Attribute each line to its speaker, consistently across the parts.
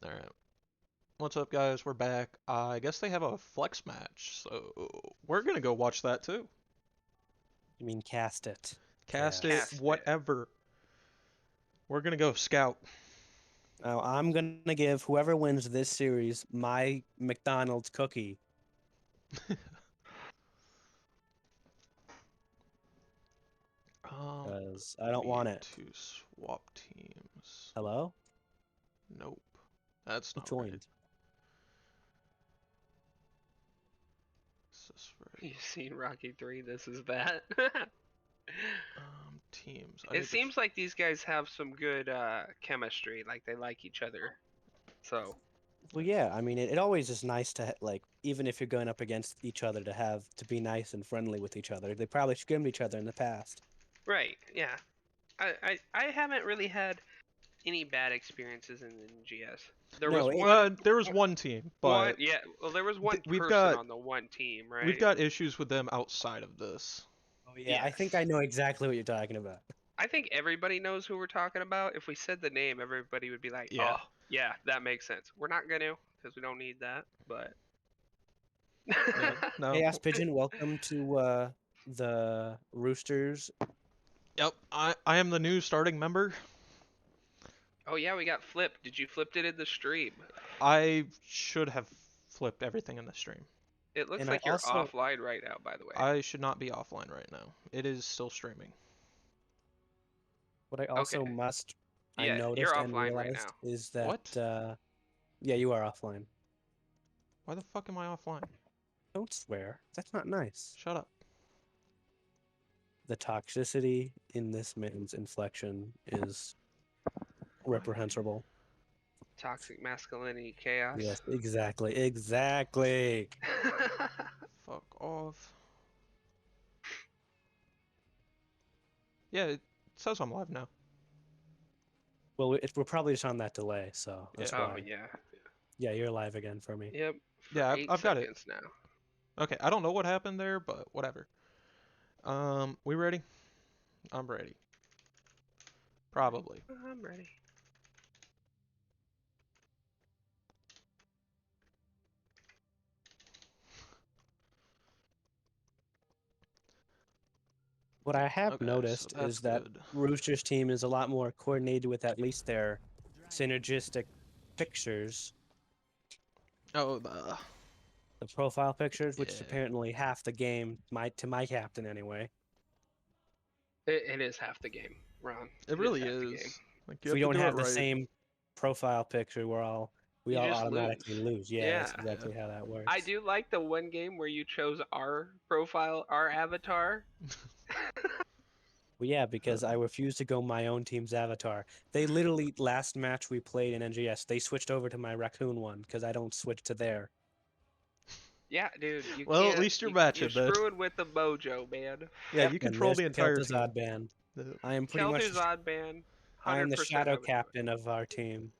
Speaker 1: Alright. What's up, guys? We're back. I guess they have a flex match, so we're gonna go watch that too.
Speaker 2: You mean cast it?
Speaker 1: Cast it,
Speaker 3: Cast it.
Speaker 1: whatever. We're gonna go scout.
Speaker 2: Now I'm gonna give whoever wins this series my McDonald's cookie. Because I don't want
Speaker 1: Need
Speaker 2: it.
Speaker 1: to swap teams.
Speaker 2: Hello?
Speaker 1: Nope. That's
Speaker 2: Who
Speaker 1: not right.
Speaker 2: joined?
Speaker 1: Is this right?
Speaker 3: You've seen Rocky 3, this is that.
Speaker 1: Teams.
Speaker 3: It seems like these guys have some good chemistry, like they like each other. So,
Speaker 2: Well, yeah. I mean, it always is nice to like, even if you're going up against each other, to be nice and friendly with each other. They probably scrimmed each other in the past.
Speaker 3: right, yeah. I haven't really had any bad experiences in NGS. There
Speaker 2: No,
Speaker 3: was
Speaker 2: it-
Speaker 3: one.
Speaker 1: there was one team, but
Speaker 3: Yeah. Well, there was one
Speaker 1: we've
Speaker 3: person
Speaker 1: got-
Speaker 3: on the one team, right?
Speaker 1: we've got issues with them outside of this.
Speaker 2: Oh yeah, I think
Speaker 3: Yes.
Speaker 2: I know exactly what you're talking about.
Speaker 3: I think everybody knows who we're talking about. If we said the name, everybody would be like,
Speaker 1: Yeah.
Speaker 3: "Oh, yeah, that makes sense." We're not gonna, because we don't need that. But
Speaker 1: Yeah, no.
Speaker 2: Hey, Ass Pigeon, welcome to the Roosters.
Speaker 1: Yep, I am the new starting member.
Speaker 3: oh yeah, we got flipped. Did you flipped it in the stream?
Speaker 1: I should have flipped everything in the stream.
Speaker 3: It looks
Speaker 2: And I
Speaker 3: like you're
Speaker 2: also-
Speaker 3: offline right now, by the way.
Speaker 1: I should not be offline right now. It is still streaming.
Speaker 2: What I also
Speaker 3: Okay.
Speaker 2: must I
Speaker 3: Yeah,
Speaker 2: noticed
Speaker 3: you're
Speaker 2: and
Speaker 3: offline right
Speaker 2: realized
Speaker 3: now.
Speaker 2: is that
Speaker 1: What?
Speaker 2: yeah, you are offline.
Speaker 1: Why the fuck am I offline?
Speaker 2: Don't swear. That's not nice.
Speaker 1: Shut up.
Speaker 2: The toxicity in this man's inflection is reprehensible.
Speaker 3: Toxic masculinity chaos.
Speaker 2: Yes, exactly. Exactly.
Speaker 1: Fuck off. Yeah, it says I'm live now.
Speaker 2: Well, we're probably just on that delay, so that's
Speaker 1: Yeah.
Speaker 3: oh
Speaker 2: why.
Speaker 3: yeah.
Speaker 2: Yeah, you're live again for me.
Speaker 3: Yep.
Speaker 1: Yeah,
Speaker 3: Eight
Speaker 1: I've got it.
Speaker 3: seconds now.
Speaker 1: Okay, I don't know what happened there, but whatever. We ready? I'm ready. Probably.
Speaker 3: I'm ready.
Speaker 2: What I have
Speaker 1: Okay,
Speaker 2: noticed
Speaker 1: so that's
Speaker 2: is that
Speaker 1: good.
Speaker 2: Roosters team is a lot more coordinated with at least their synergistic pictures,
Speaker 1: Oh,
Speaker 2: the profile pictures, which is
Speaker 1: Yeah.
Speaker 2: apparently half the game, to my captain anyway.
Speaker 3: It is half the game, Ron.
Speaker 1: it really
Speaker 3: half the game.
Speaker 1: is. Like,
Speaker 2: If
Speaker 1: you
Speaker 2: we
Speaker 1: have
Speaker 2: don't
Speaker 1: to do
Speaker 2: have
Speaker 1: it
Speaker 2: the
Speaker 1: right.
Speaker 2: same profile picture, we
Speaker 3: You
Speaker 2: all
Speaker 3: just
Speaker 2: automatically lose. Yeah, that's
Speaker 3: Yeah.
Speaker 2: exactly how that works.
Speaker 3: I do like the one game where you chose our profile, our avatar.
Speaker 2: Well, yeah, because I refuse to go my own team's avatar. They literally last match we played in NGS, they switched over to my raccoon one because I don't switch to their.
Speaker 3: Yeah, dude. You
Speaker 1: Well, at
Speaker 3: can't-
Speaker 1: least you're
Speaker 3: you-
Speaker 1: matching,
Speaker 3: You're
Speaker 1: man.
Speaker 3: screwing with the mojo, man.
Speaker 1: Yeah,
Speaker 3: Yep.
Speaker 1: you
Speaker 2: And
Speaker 1: control
Speaker 2: there's
Speaker 1: the entire
Speaker 2: Kelta's
Speaker 1: team.
Speaker 2: odd band.
Speaker 1: The-
Speaker 2: I am pretty much
Speaker 3: Kelter's odd band.
Speaker 2: I am the
Speaker 3: 100%
Speaker 2: shadow
Speaker 3: of it.
Speaker 2: captain of our team.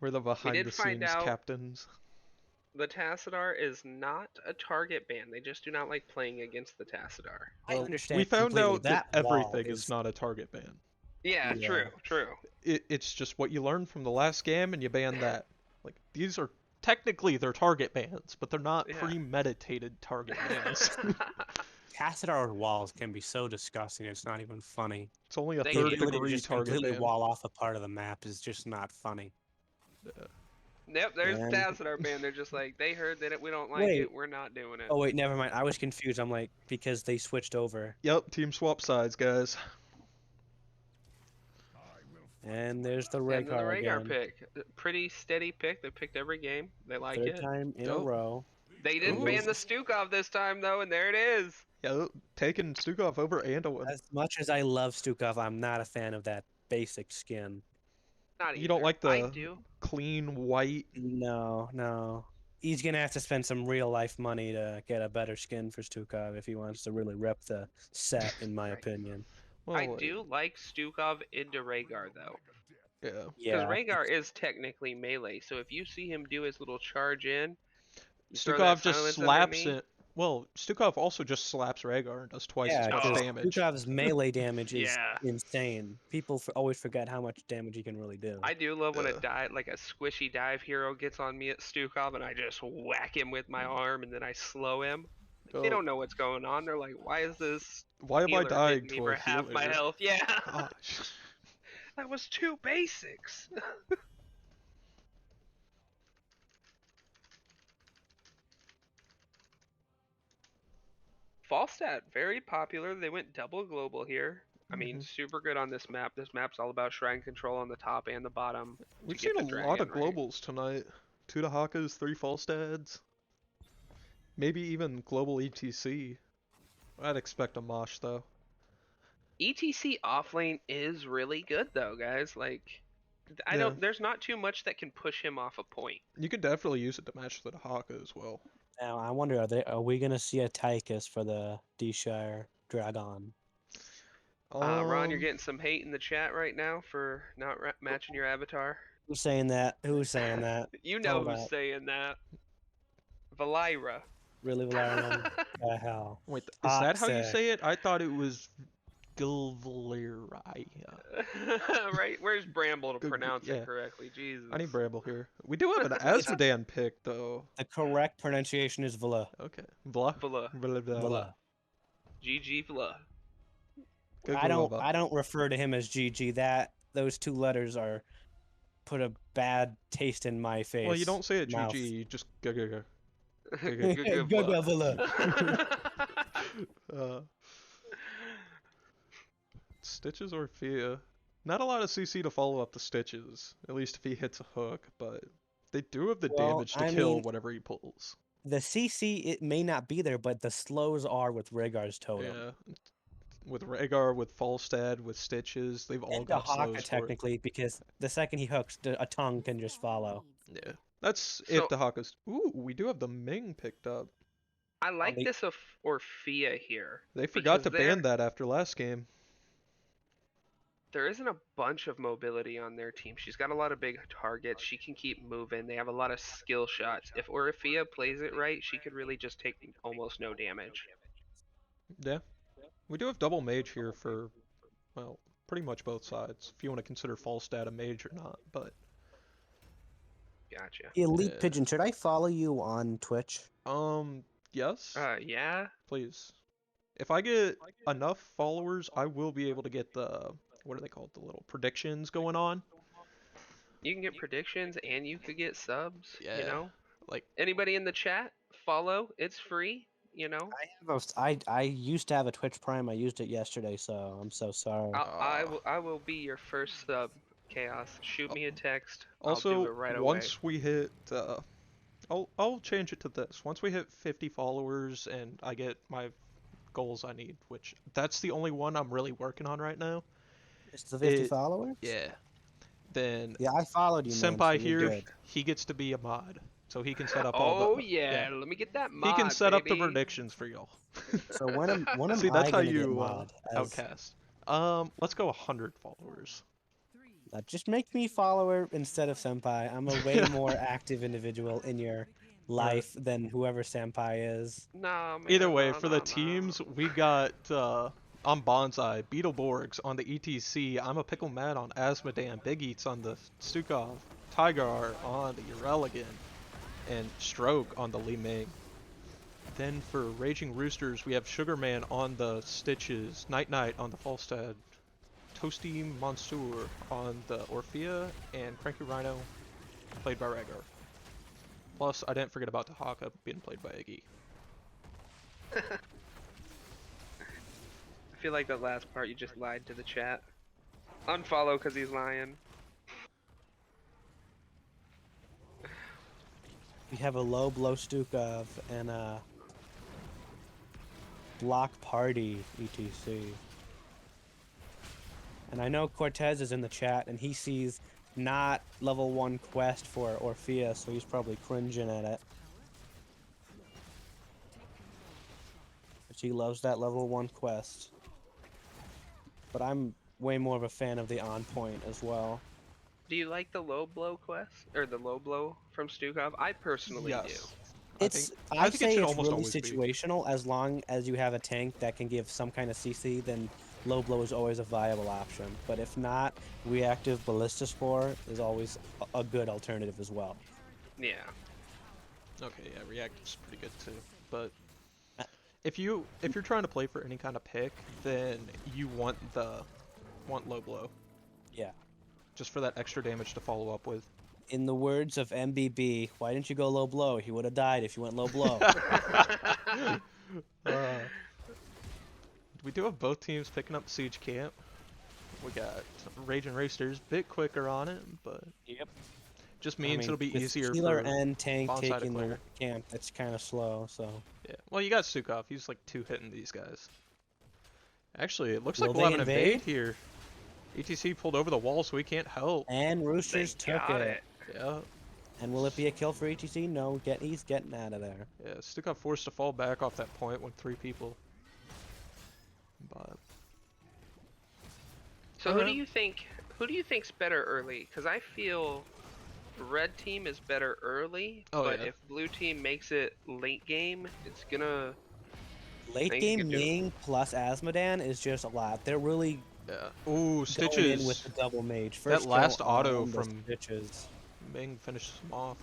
Speaker 1: We're the behind
Speaker 3: did
Speaker 1: the
Speaker 3: find
Speaker 1: scenes
Speaker 3: out-
Speaker 1: captains.
Speaker 3: The Tassadar is not a target band. They just do not like playing against the Tassadar.
Speaker 2: I
Speaker 1: Well,
Speaker 2: understand.
Speaker 1: we found
Speaker 2: completely.
Speaker 1: out that
Speaker 2: wall
Speaker 1: everything is not a target ban.
Speaker 3: Yeah,
Speaker 2: Yeah.
Speaker 3: true.
Speaker 1: It's just what you learned from the last game, and you ban that. Like, these are technically they're target bans, but they're not
Speaker 3: Yeah.
Speaker 1: premeditated target bans.
Speaker 2: Tassadar walls can be so disgusting. It's not even funny.
Speaker 1: It's only a
Speaker 3: They
Speaker 1: third
Speaker 3: do.
Speaker 2: The ability to
Speaker 1: degree
Speaker 2: just
Speaker 1: target
Speaker 2: completely
Speaker 1: ban.
Speaker 2: wall off a part of the map is just not funny.
Speaker 3: Yep, there's
Speaker 2: And-
Speaker 3: Tassadar band. They're just like, they heard that we don't like
Speaker 2: Wait.
Speaker 3: it. We're not doing it.
Speaker 2: Oh wait, never mind. I was confused. I'm like because they switched over.
Speaker 1: Yep, team swap sides, guys.
Speaker 2: And there's the
Speaker 3: And then the
Speaker 2: Rhaegar
Speaker 3: Rhaegar
Speaker 2: again.
Speaker 3: pick. Pretty steady pick. They picked every game. They like
Speaker 2: Third
Speaker 3: it.
Speaker 2: time in a
Speaker 1: Dope.
Speaker 2: row.
Speaker 3: They didn't
Speaker 1: Ooh.
Speaker 3: ban the Stukov this time, though, and there it is.
Speaker 1: Yeah, taking Stukov over Anduin.
Speaker 2: As much as I love Stukov, I'm not a fan of that basic skin.
Speaker 3: Not
Speaker 1: You don't
Speaker 3: either.
Speaker 1: like
Speaker 3: I
Speaker 1: the-
Speaker 3: do.
Speaker 1: Clean white.
Speaker 2: No. He's gonna have to spend some real life money to get a better skin for Stukov if he wants to really rep the set, in my
Speaker 3: Right.
Speaker 2: opinion.
Speaker 1: Well,
Speaker 3: I do like Stukov into Rhaegar, though.
Speaker 1: Yeah.
Speaker 3: Because
Speaker 2: Yeah.
Speaker 3: Rhaegar is technically melee, so if you see him do his little charge in, you throw that
Speaker 1: Stukov just
Speaker 3: silence
Speaker 1: slaps
Speaker 3: underneath.
Speaker 1: it. Well, Stukov also just slaps Rhaegar and does twice as
Speaker 2: Yeah,
Speaker 1: much
Speaker 2: because
Speaker 1: damage.
Speaker 2: Stukhov's melee damage is
Speaker 3: Yeah.
Speaker 2: insane. People always forget how much damage he can really do.
Speaker 3: I do love when a
Speaker 1: Yeah.
Speaker 3: like a squishy dive hero gets on me at Stukov and I just whack him with my arm and then I slow him. They
Speaker 1: Oh,
Speaker 3: don't know what's going on. They're like, why is this
Speaker 1: why am I
Speaker 3: healer
Speaker 1: dying
Speaker 3: hitting me
Speaker 1: to
Speaker 3: for
Speaker 1: a
Speaker 3: half my
Speaker 1: healer?
Speaker 3: health? Yeah.
Speaker 1: Gosh.
Speaker 3: That was 2 basics. Falstat, very popular. They went double global here. I mean,
Speaker 1: Mhm.
Speaker 3: super good on this map. This map's all about shrine control on the top and the bottom.
Speaker 1: We've
Speaker 3: get
Speaker 1: seen a
Speaker 3: the
Speaker 1: lot of
Speaker 3: dragon right.
Speaker 1: globals tonight. 2 Dahakas, 3 Falstads. Maybe even global ETC. I'd expect a mosh though.
Speaker 3: ETC offlane is really good though, guys. Like, I
Speaker 1: Yeah.
Speaker 3: don't. There's not too much that can push him off a point.
Speaker 1: You could definitely use it to match the Dahaka as well.
Speaker 2: Now I wonder, are we gonna see a Tychus for the D-Shire Dragon?
Speaker 3: Ron, you're getting some hate in the chat right now for not matching your avatar.
Speaker 2: Who's saying that? Who's saying that?
Speaker 3: You
Speaker 2: Tell
Speaker 3: know who's
Speaker 2: that.
Speaker 3: saying that. Valira.
Speaker 2: Really, Valerian? The hell?
Speaker 1: Wait, is
Speaker 2: Hot
Speaker 1: that how you
Speaker 2: sick.
Speaker 1: say it? I thought it was Gilvaliria.
Speaker 3: Right? Where's Bramble to
Speaker 1: Good-
Speaker 3: pronounce
Speaker 1: yeah.
Speaker 3: it correctly? Jesus.
Speaker 1: I need Bramble here. We do have an Asmodan pick though.
Speaker 2: The correct pronunciation is Vla.
Speaker 1: Okay. Vla.
Speaker 3: Vla.
Speaker 1: Vla.
Speaker 2: Vla.
Speaker 3: GG Vla.
Speaker 2: I don't refer to him as GG. Those 2 letters are put a bad taste in my face.
Speaker 1: Well, you don't say it
Speaker 2: mouth.
Speaker 1: GG, you just go.
Speaker 2: Gaga Vla.
Speaker 1: Stitches or Fia. Not a lot of CC to follow up the Stitches, at least if he hits a hook, but they do have the
Speaker 2: Well,
Speaker 1: damage to
Speaker 2: I
Speaker 1: kill
Speaker 2: mean,
Speaker 1: whatever he pulls.
Speaker 2: The CC, it may not be there, but the slows are with Rhaegar's totem.
Speaker 1: Yeah. With Rhaegar, with Falstad, with Stitches, they've all
Speaker 2: And the
Speaker 1: got slows
Speaker 2: Haka,
Speaker 1: for it.
Speaker 2: technically, because the second he hooks, a tongue can just follow.
Speaker 1: Yeah. That's
Speaker 3: So-
Speaker 1: if the Haka's... Ooh, we do have the Ming picked up.
Speaker 3: I like
Speaker 2: they-
Speaker 3: this of Orphea here.
Speaker 1: They forgot
Speaker 3: because
Speaker 1: to ban that after last game.
Speaker 3: There isn't a bunch of mobility on their team. She's got a lot of big targets. She can keep moving. They have a lot of skill shots. If Orphea plays it right, she could really just take almost no damage.
Speaker 1: Yeah. We do have double mage here for, well, pretty much both sides. If you want to consider Falstad a mage or not, but...
Speaker 3: Gotcha.
Speaker 2: Elite
Speaker 1: Yeah.
Speaker 2: Pigeon, should I follow you on Twitch?
Speaker 1: Yes,
Speaker 3: Yeah.
Speaker 1: please. If I get enough followers, I will be able to get the, what are they called, the little predictions going on.
Speaker 3: You can get predictions and you could get subs. You
Speaker 1: Yeah.
Speaker 3: know?
Speaker 1: Like,
Speaker 3: Anybody in the chat, follow. It's free. You know?
Speaker 2: I used to have a Twitch Prime. I used it yesterday, so I'm so sorry.
Speaker 3: I will be your first sub, Chaos. Shoot me a text.
Speaker 1: also,
Speaker 3: I'll do it right away.
Speaker 1: once we hit, I'll change it to this. Once we hit 50 followers and I get my goals I need, which that's the only one I'm really working on right now.
Speaker 2: It's the 50
Speaker 1: it-
Speaker 2: followers?
Speaker 1: Yeah. Then
Speaker 2: Yeah, I followed you, man,
Speaker 1: Senpai
Speaker 2: so you're
Speaker 1: here,
Speaker 2: good.
Speaker 1: he gets to be a mod, so he can set up all the.
Speaker 3: Oh yeah, let me get that mod.
Speaker 1: He can set up the
Speaker 3: baby.
Speaker 1: predictions for y'all.
Speaker 2: So when am
Speaker 1: See,
Speaker 2: I
Speaker 1: that's how
Speaker 2: gonna get
Speaker 1: you
Speaker 2: mod? As-
Speaker 1: outcast. Let's go 100 followers.
Speaker 2: Just make me follower instead of senpai. I'm a way more active individual in your life than whoever senpai is.
Speaker 3: Nah, man,
Speaker 1: Either way,
Speaker 3: nah,
Speaker 1: for
Speaker 3: nah,
Speaker 1: the
Speaker 3: nah.
Speaker 1: teams, we got on Banzai, Beetleborgs on the ETC, I'm a Pickle Mad on Asmodan, Big Eats on the Stukov, Tygar on the Ureligan, and Stroke on the Li Ming. Then for Raging Roosters, we have Sugarman on the Stitches, Night Night on the Falstad, Toasty Monsieur on the Orphea, and Cranky Rhino played by Rhaegar. Plus, I didn't forget about Tahaka being played by Iggy.
Speaker 3: I feel like that last part you just lied to the chat. Unfollow because he's lying.
Speaker 2: We have a low blow Stukov and a block party etc. And I know Cortez is in the chat and he sees not level 1 quest for Orphea, so he's probably cringing at it. But he loves that level 1 quest. But I'm way more of a fan of the on point as well.
Speaker 3: Do you like the low blow quest or the low blow from Stukov? I personally do.
Speaker 2: It's
Speaker 1: I
Speaker 2: I'd
Speaker 1: think it
Speaker 2: say
Speaker 1: should
Speaker 2: it's
Speaker 1: almost
Speaker 2: really
Speaker 1: always be.
Speaker 2: situational. As long as you have a tank that can give some kind of CC, then low blow is always a viable option. But if not, reactive ballista spore is always a good alternative as well.
Speaker 3: Yeah.
Speaker 1: Okay, yeah, reactive's pretty good too. But
Speaker 2: Uh,
Speaker 1: if you're trying to play for any kind of pick, then you want low blow,
Speaker 2: Yeah.
Speaker 1: just for that extra damage to follow up with.
Speaker 2: In the words of MBB, why didn't you go low blow? He would have died if you went low blow.
Speaker 1: We do have both teams picking up Siege Camp. We got Rage and Roosters, bit quicker on it, but
Speaker 2: Yep.
Speaker 1: just means it'll be
Speaker 2: with
Speaker 1: easier
Speaker 2: healer
Speaker 1: for
Speaker 2: and tank
Speaker 1: Bonsai to
Speaker 2: taking the
Speaker 1: clear.
Speaker 2: camp, that's kind of slow. So
Speaker 1: Yeah. Well, you got Sukov. He's like 2-hitting these guys. Actually, it looks
Speaker 2: Will
Speaker 1: like we'll
Speaker 2: they
Speaker 1: have an
Speaker 2: invade?
Speaker 1: invade here. ETC pulled over the wall, so we can't help.
Speaker 2: and
Speaker 3: They
Speaker 2: Roosters took
Speaker 3: got
Speaker 2: it.
Speaker 3: it.
Speaker 1: Yeah.
Speaker 2: And will it be a kill for ETC? No, he's getting out of there.
Speaker 1: Yeah, Sukov forced to fall back off that point with 3 people. But
Speaker 3: So who do you think? Who do you think's better early? Because I feel red team is better early,
Speaker 1: Oh,
Speaker 3: but
Speaker 1: yeah.
Speaker 3: if blue team makes it late game, it's gonna.
Speaker 2: Late
Speaker 3: think you
Speaker 2: game
Speaker 3: could do it.
Speaker 2: Ming plus Asmodan is just a lot. They're really
Speaker 1: yeah. Ooh,
Speaker 2: going in with
Speaker 1: Stitches.
Speaker 2: the double mage.
Speaker 1: That
Speaker 2: First kill
Speaker 1: last auto
Speaker 2: on the
Speaker 1: from
Speaker 2: Stitches.
Speaker 1: Ming finishes him off.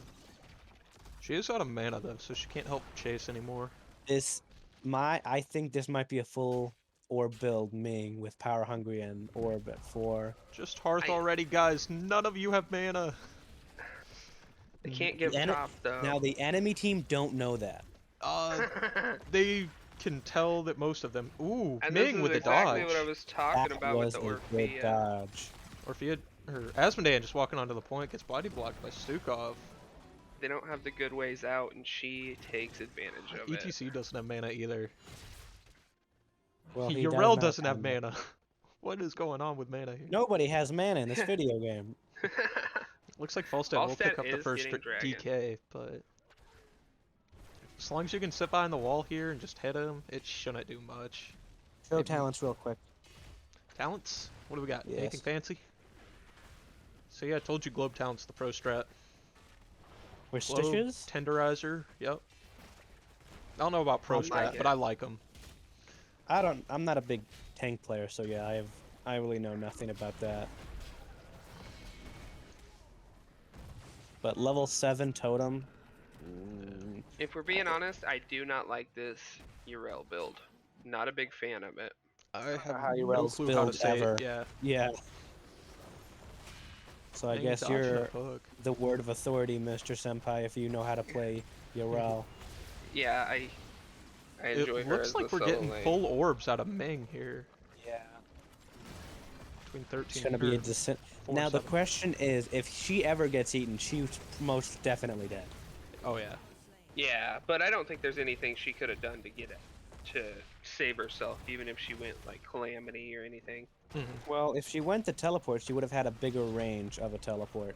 Speaker 1: She is out of mana though, so she can't help chase anymore.
Speaker 2: I think this might be a full orb build Ming with power hungry and orb at 4.
Speaker 1: Just Hearth
Speaker 3: I-
Speaker 1: already, guys. None of you have mana.
Speaker 3: They can't give
Speaker 2: And
Speaker 3: top though.
Speaker 2: Now the enemy team don't know that.
Speaker 1: They can tell that most of them. Ooh,
Speaker 3: and
Speaker 1: Ming
Speaker 3: this
Speaker 1: with
Speaker 3: is
Speaker 1: the
Speaker 3: exactly
Speaker 1: dodge.
Speaker 3: what I was talking
Speaker 2: That
Speaker 3: about with
Speaker 2: was
Speaker 3: the
Speaker 2: a good
Speaker 3: Orphea.
Speaker 2: dodge.
Speaker 1: Orphea, or Asmodean just walking onto the point gets body blocked by Stukov.
Speaker 3: They don't have the good ways out, and she takes advantage of it.
Speaker 1: ETC doesn't have mana either.
Speaker 2: Well, he
Speaker 1: Urel
Speaker 2: does
Speaker 1: doesn't
Speaker 2: now,
Speaker 1: have mana. What is going on with mana here?
Speaker 2: Nobody has mana in this video game.
Speaker 1: Looks like Falstad will pick
Speaker 3: Falstad
Speaker 1: up the
Speaker 3: is
Speaker 1: first
Speaker 3: getting dragon.
Speaker 1: DK, but as long as you can sit behind the wall here and just hit him, it shouldn't do much.
Speaker 2: Show
Speaker 1: Maybe-
Speaker 2: talents real quick.
Speaker 1: Talents? What do we got?
Speaker 2: Yes.
Speaker 1: Anything fancy? So yeah, I told you Globe Talent's the pro strat.
Speaker 2: We're
Speaker 1: Globe,
Speaker 2: Stitches?
Speaker 1: Tenderizer, yep. I don't know about pro
Speaker 3: I like
Speaker 1: strat,
Speaker 3: it.
Speaker 1: but I like them.
Speaker 2: I'm not a big tank player, so yeah, I really know nothing about that. But level 7 totem.
Speaker 3: If we're being honest, I do not like this Urel build. Not a big fan of it.
Speaker 1: I have
Speaker 2: How
Speaker 1: no
Speaker 2: Urel's
Speaker 1: clue how to
Speaker 2: build
Speaker 1: say
Speaker 2: ever.
Speaker 1: it. Yeah.
Speaker 2: Yeah. So I
Speaker 1: Dang,
Speaker 2: guess
Speaker 1: dodging a
Speaker 2: you're
Speaker 1: hook.
Speaker 2: the word of authority, Mr. Senpai, if you know how to play Urel.
Speaker 3: Yeah, I enjoy
Speaker 1: It
Speaker 3: her
Speaker 1: looks
Speaker 3: as
Speaker 1: like
Speaker 3: the
Speaker 1: we're
Speaker 3: solo
Speaker 1: getting
Speaker 3: lane.
Speaker 1: full orbs out of Ming here.
Speaker 2: Yeah.
Speaker 1: Between 13
Speaker 2: It's gonna be a
Speaker 1: or
Speaker 2: descent.
Speaker 1: 4,
Speaker 2: Now the
Speaker 1: 7.
Speaker 2: question is, if she ever gets eaten, she's most definitely dead.
Speaker 1: Oh yeah.
Speaker 3: Yeah, but I don't think there's anything she could have done to get it to save herself, even if she went like Calamity or anything.
Speaker 2: Well, if she went to teleport, she would have had a bigger range of a teleport.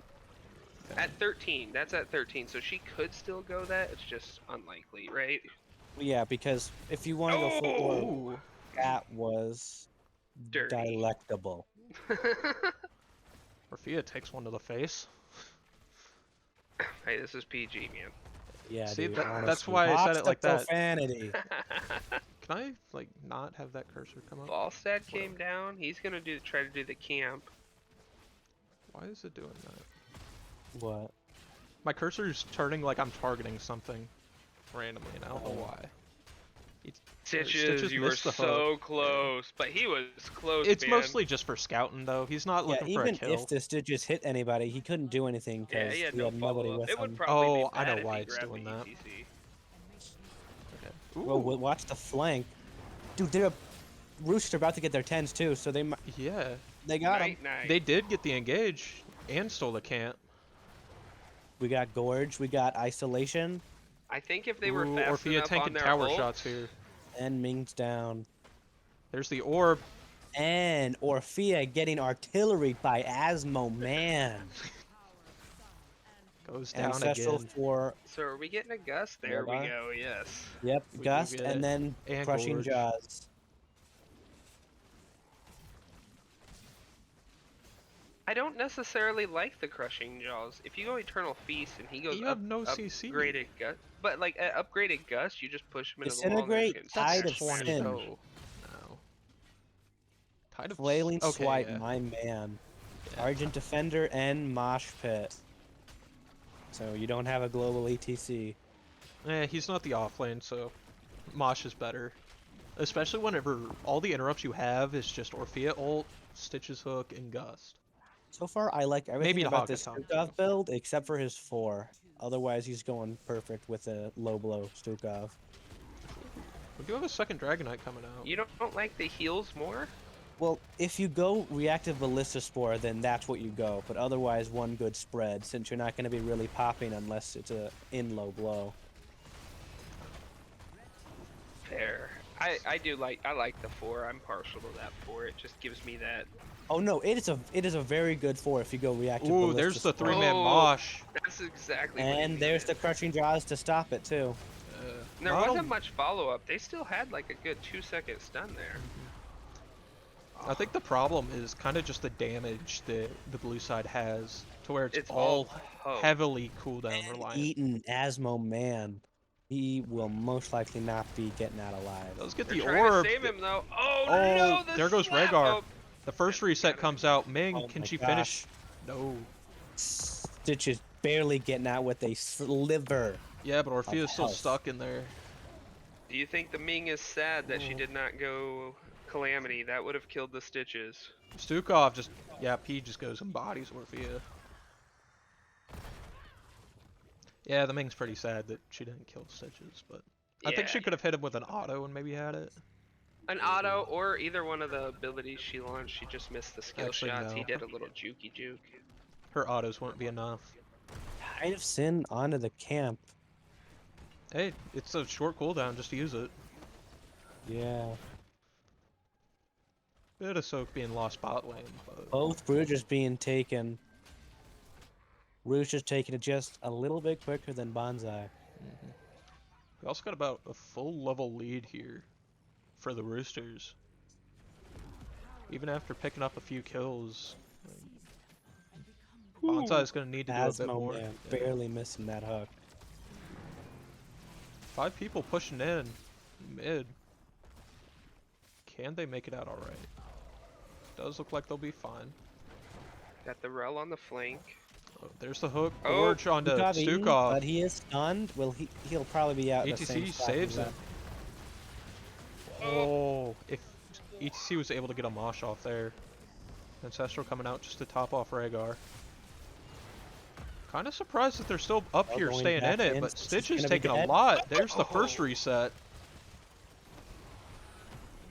Speaker 3: At 13, that's at 13, so she could still go that. It's just unlikely, right?
Speaker 2: Yeah, because if you want to go full orb,
Speaker 1: Ooh.
Speaker 2: that was
Speaker 3: Dirty.
Speaker 2: delectable.
Speaker 1: Orphea takes one to the face.
Speaker 3: Hey, this is PG, man.
Speaker 2: Yeah,
Speaker 1: See,
Speaker 2: dude,
Speaker 1: that's
Speaker 2: honestly.
Speaker 1: why I said
Speaker 2: Watch
Speaker 1: it like
Speaker 2: the
Speaker 1: that.
Speaker 2: profanity.
Speaker 1: Can I like not have that cursor come up?
Speaker 3: Falstad came down. He's gonna try to do the camp.
Speaker 1: Why is it doing that?
Speaker 2: What?
Speaker 1: My cursor's turning like I'm targeting something randomly, and I don't know why.
Speaker 3: Stitches, you were
Speaker 1: missed the
Speaker 3: so close, but he was close.
Speaker 1: It's
Speaker 3: man.
Speaker 1: mostly just for scouting, though. He's not
Speaker 2: Yeah,
Speaker 1: looking for a
Speaker 2: even
Speaker 1: kill.
Speaker 2: if the Stitches hit anybody, he couldn't do anything
Speaker 3: Yeah,
Speaker 2: because
Speaker 3: he had
Speaker 2: he
Speaker 3: no
Speaker 2: had nobody
Speaker 3: follow-up.
Speaker 2: with
Speaker 3: It would
Speaker 2: him.
Speaker 3: probably
Speaker 1: Oh,
Speaker 3: be
Speaker 1: I know
Speaker 3: bad if
Speaker 1: why
Speaker 3: he
Speaker 1: it's
Speaker 3: grabbed
Speaker 1: doing
Speaker 3: the
Speaker 1: that.
Speaker 3: ETC.
Speaker 1: Okay.
Speaker 2: Well,
Speaker 1: Ooh,
Speaker 2: watch the flank. Dude, they're Roosters are about to get their 10s too, so they
Speaker 1: yeah.
Speaker 2: got him.
Speaker 3: Night.
Speaker 1: They did get the engage and stole the camp.
Speaker 2: We got Gorge, we got Isolation,
Speaker 3: I think if they were
Speaker 1: Ooh,
Speaker 3: fast
Speaker 1: Orphea
Speaker 3: enough
Speaker 1: tanking
Speaker 3: on their
Speaker 1: tower
Speaker 3: ult,
Speaker 1: shots here.
Speaker 2: and Ming's down.
Speaker 1: There's the orb.
Speaker 2: And Orphea getting artilleried by Asmo, man.
Speaker 1: Goes down
Speaker 2: Ancestral
Speaker 1: again.
Speaker 2: for,
Speaker 3: So are we getting a gust? There we
Speaker 2: Hold on.
Speaker 3: go. Yes.
Speaker 2: yep,
Speaker 1: We do
Speaker 2: Gust,
Speaker 1: get
Speaker 2: and
Speaker 1: it.
Speaker 2: then
Speaker 1: And
Speaker 2: Crushing
Speaker 1: Gorge.
Speaker 2: Jaws.
Speaker 3: I don't necessarily like the crushing jaws. If you go Eternal Feast and he goes
Speaker 1: You have no CC.
Speaker 3: upgraded gust, but like at upgraded gust, you just push him into the wall and
Speaker 2: Disintegrate,
Speaker 3: you can
Speaker 2: Tide
Speaker 1: That's
Speaker 2: of
Speaker 3: smash
Speaker 1: 20
Speaker 2: Sin.
Speaker 1: though. No. Tide of
Speaker 2: Flailing
Speaker 1: okay,
Speaker 2: Swipe,
Speaker 1: yeah.
Speaker 2: my man.
Speaker 1: Yeah.
Speaker 2: Argent Defender and Mosh Pit. So you don't have a global ETC.
Speaker 1: He's not the offlane, so Mosh is better. Especially whenever all the interrupts you have is just Orphea ult, Stitch's hook, and Gust.
Speaker 2: So far, I like everything
Speaker 1: Maybe the
Speaker 2: about this
Speaker 1: Hawkathon,
Speaker 2: Stukov
Speaker 1: too.
Speaker 2: build except for his 4. Otherwise, he's going perfect with a low blow Stukov.
Speaker 1: We do have a second Dragonite coming out.
Speaker 3: You don't like the heals more?
Speaker 2: Well, if you go reactive Ballista Spore, then that's what you go. But otherwise, one good spread, since you're not going to be really popping unless it's a in low blow.
Speaker 3: Fair. I like the 4. I'm partial to that 4. It just gives me that.
Speaker 2: Oh no, it is a very good 4 if you go reactive
Speaker 1: Ooh,
Speaker 2: Ballista
Speaker 1: there's the
Speaker 2: Spore.
Speaker 1: 3-man
Speaker 3: Oh,
Speaker 1: Mosh.
Speaker 3: That's exactly what
Speaker 2: And
Speaker 3: you
Speaker 2: there's the
Speaker 3: needed.
Speaker 2: crushing jaws to stop it too.
Speaker 3: And there wasn't much follow-up. They still had like a good 2-second stun there.
Speaker 1: I think the problem is kind of just the damage that the blue side has, to where it's
Speaker 3: all
Speaker 1: all heavily cooldown reliant.
Speaker 2: Eaton, Asmo, man. He will most likely not be getting out alive.
Speaker 1: Does get
Speaker 3: They're
Speaker 1: the
Speaker 3: trying
Speaker 1: orb.
Speaker 3: to save him though. Oh,
Speaker 1: Oh,
Speaker 3: no! The
Speaker 1: there goes
Speaker 3: slap!
Speaker 1: Rhaegar.
Speaker 3: Oh,
Speaker 1: The first reset comes out. Ming,
Speaker 2: Oh
Speaker 1: can
Speaker 2: my
Speaker 1: she
Speaker 2: gosh.
Speaker 1: finish? No.
Speaker 2: Stitch is barely getting out with a sliver.
Speaker 1: Yeah, but Orphea's
Speaker 2: Of
Speaker 1: still
Speaker 2: health.
Speaker 1: stuck in there.
Speaker 3: Do you think the Ming is sad that she
Speaker 1: Ooh.
Speaker 3: did not go Calamity? That would have killed the Stitches.
Speaker 1: Stukov just, yeah, P just goes and bodies Orphea. Yeah, the Ming's pretty sad that she didn't kill Stitches, but I think
Speaker 3: Yeah.
Speaker 1: she could have hit him with an auto and maybe had it.
Speaker 3: An auto or either one of the abilities she launched, she just missed the skill
Speaker 1: Actually,
Speaker 3: shots. He
Speaker 1: no.
Speaker 3: did a little jukey juke.
Speaker 1: Her autos won't be enough.
Speaker 2: Tide of Sin onto the camp.
Speaker 1: Hey, it's a short cooldown, just use it.
Speaker 2: Yeah.
Speaker 1: Bit of soak being lost bot lane, but
Speaker 2: Both Roosters being taken. Roosters taking it just a little bit quicker than Banzai.
Speaker 1: we also got about a full level lead here for the Roosters. Even after picking up a few kills, Banzai's gonna need to do a bit
Speaker 2: Asmo,
Speaker 1: more.
Speaker 2: man,
Speaker 1: Yeah.
Speaker 2: barely missing that hook.
Speaker 1: 5 people pushing in mid. Can they make it out alright? Does look like they'll be fine.
Speaker 3: Got the Rel on the flank.
Speaker 1: Oh, there's the hook.
Speaker 3: Oh,
Speaker 1: Gorge onto
Speaker 2: Stukov eaten,
Speaker 1: Stukov.
Speaker 2: but he is stunned. Well, he'll probably be out in the same
Speaker 1: ETC
Speaker 2: spot
Speaker 1: saves
Speaker 2: he's
Speaker 1: him.
Speaker 2: at.
Speaker 1: Oh, if ETC was able to get a mosh off there. Ancestral coming out just to top off Rhaegar. Kind of surprised that they're still up
Speaker 2: Oh,
Speaker 1: here
Speaker 2: going
Speaker 1: staying
Speaker 2: back
Speaker 1: in it,
Speaker 2: in,
Speaker 1: but
Speaker 2: Stitch is
Speaker 1: Stitch is
Speaker 2: gonna be
Speaker 1: taking a
Speaker 2: dead.
Speaker 1: lot. There's the first reset.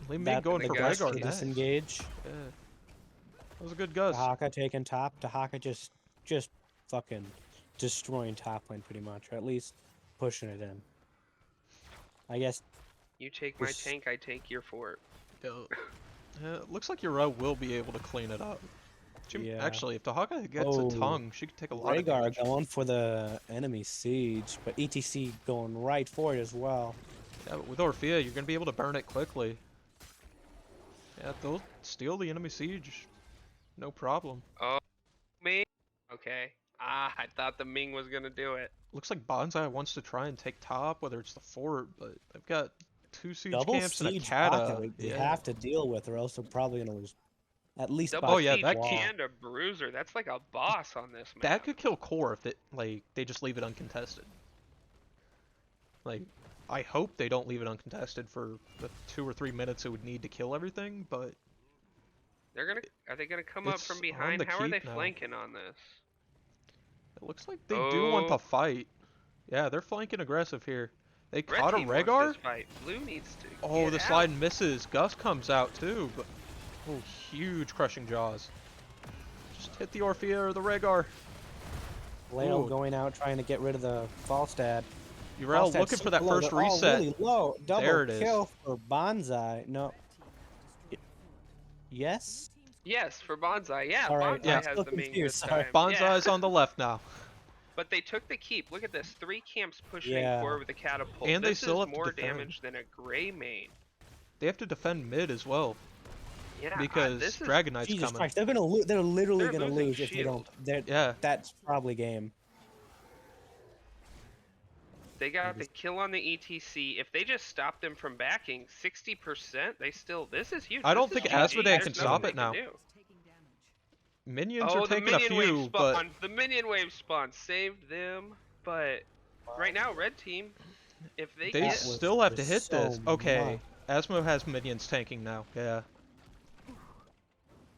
Speaker 1: Lee Ming
Speaker 2: That
Speaker 1: going
Speaker 3: the
Speaker 1: for
Speaker 3: Gust
Speaker 1: Rhaegar
Speaker 3: to
Speaker 1: next.
Speaker 2: disengage.
Speaker 1: Yeah. That was a good Gust.
Speaker 2: Tahaka taking top. Tahaka just fucking destroying top lane pretty much, or at least pushing it in. I guess
Speaker 3: You take my
Speaker 2: This-
Speaker 3: tank, I take your fort.
Speaker 1: Yeah, it looks like Uro will be able to clean it up.
Speaker 2: Yeah.
Speaker 1: Actually, if Tahaka gets
Speaker 2: Oh,
Speaker 1: a tongue, she could take a lot of
Speaker 2: Rhaegar
Speaker 1: damage.
Speaker 2: going for the enemy siege, but ETC going right for it as well.
Speaker 1: Yeah, but with Orphea, you're going to be able to burn it quickly. Yeah, they'll steal the enemy siege. No problem.
Speaker 3: Oh, Ming. Okay. I thought the Ming was gonna do it.
Speaker 1: Looks like Banzai wants to try and take top, whether it's the fort, but they've got 2 siege
Speaker 2: Double
Speaker 1: camps and a
Speaker 2: siege bot that
Speaker 1: Kata.
Speaker 2: we have to deal with, or else we're probably gonna lose at least.
Speaker 3: Double
Speaker 1: Oh, yeah,
Speaker 3: siege
Speaker 1: that
Speaker 2: wall.
Speaker 3: and a bruiser. That's like a boss on this map.
Speaker 1: That could kill core if they just leave it uncontested. Like, I hope they don't leave it uncontested for the 2 or 3 minutes it would need to kill everything, but
Speaker 3: Are they gonna come up
Speaker 1: It's
Speaker 3: from
Speaker 1: on
Speaker 3: behind?
Speaker 1: the
Speaker 3: How are they
Speaker 1: keep now.
Speaker 3: flanking on this?
Speaker 1: it looks like they do want
Speaker 3: Oh.
Speaker 1: to fight. Yeah, they're flanking aggressive here. They
Speaker 3: Red
Speaker 1: caught a
Speaker 3: team wants
Speaker 1: Rhaegar.
Speaker 3: this fight. Blue needs to.
Speaker 1: Oh,
Speaker 3: get
Speaker 1: the
Speaker 3: out.
Speaker 1: slide misses. Gus comes out too, but oh, huge crushing jaws. Just hit the Orphea or the Rhaegar.
Speaker 2: Leo
Speaker 1: Ooh.
Speaker 2: going out trying to get rid of the Falstad.
Speaker 1: Urel
Speaker 2: Falstad's
Speaker 1: looking for that
Speaker 2: super low.
Speaker 1: first
Speaker 2: They're all
Speaker 1: reset.
Speaker 2: really low. Double
Speaker 1: There it is.
Speaker 2: kill for Banzai. No. Yes.
Speaker 3: Yes, for Banzai. Yeah,
Speaker 2: All right,
Speaker 3: Banzai
Speaker 1: I'm
Speaker 3: has
Speaker 2: still
Speaker 3: the Ming
Speaker 2: confused,
Speaker 3: this
Speaker 2: sorry.
Speaker 3: time.
Speaker 1: Banzai's
Speaker 3: Yeah.
Speaker 1: on the left now.
Speaker 3: But they took the keep. Look at this. 3 camps pushing
Speaker 2: Yeah.
Speaker 3: forward with a catapult.
Speaker 1: And they
Speaker 3: this
Speaker 1: still
Speaker 3: is
Speaker 1: have to
Speaker 3: more
Speaker 1: defend.
Speaker 3: damage than a gray main.
Speaker 1: They have to defend mid as well.
Speaker 3: Yeah,
Speaker 1: because
Speaker 3: this is
Speaker 1: Dragon Knight's
Speaker 2: Jesus
Speaker 1: coming.
Speaker 2: Christ, they're gonna they're literally
Speaker 3: They're
Speaker 2: gonna
Speaker 3: losing
Speaker 2: lose if they don't.
Speaker 3: shield.
Speaker 2: They're,
Speaker 1: Yeah.
Speaker 2: that's probably game.
Speaker 3: They got the kill on the ETC. If they just stop them from backing 60%, they still. This is huge.
Speaker 1: I
Speaker 3: This
Speaker 1: don't
Speaker 3: is
Speaker 1: think
Speaker 3: GG.
Speaker 1: Asmodee
Speaker 3: There's
Speaker 1: can
Speaker 3: nothing
Speaker 1: stop
Speaker 3: they
Speaker 1: it now.
Speaker 3: can do.
Speaker 1: Minions are
Speaker 3: Oh, the
Speaker 1: taking a
Speaker 3: minion wave
Speaker 1: few, but
Speaker 3: spawn. The minion wave spawn saved them. But right now, red team, if they
Speaker 1: they
Speaker 3: get
Speaker 1: still have to hit
Speaker 2: so
Speaker 1: this. Okay,
Speaker 2: much.
Speaker 1: Asmo has minions tanking now. Yeah.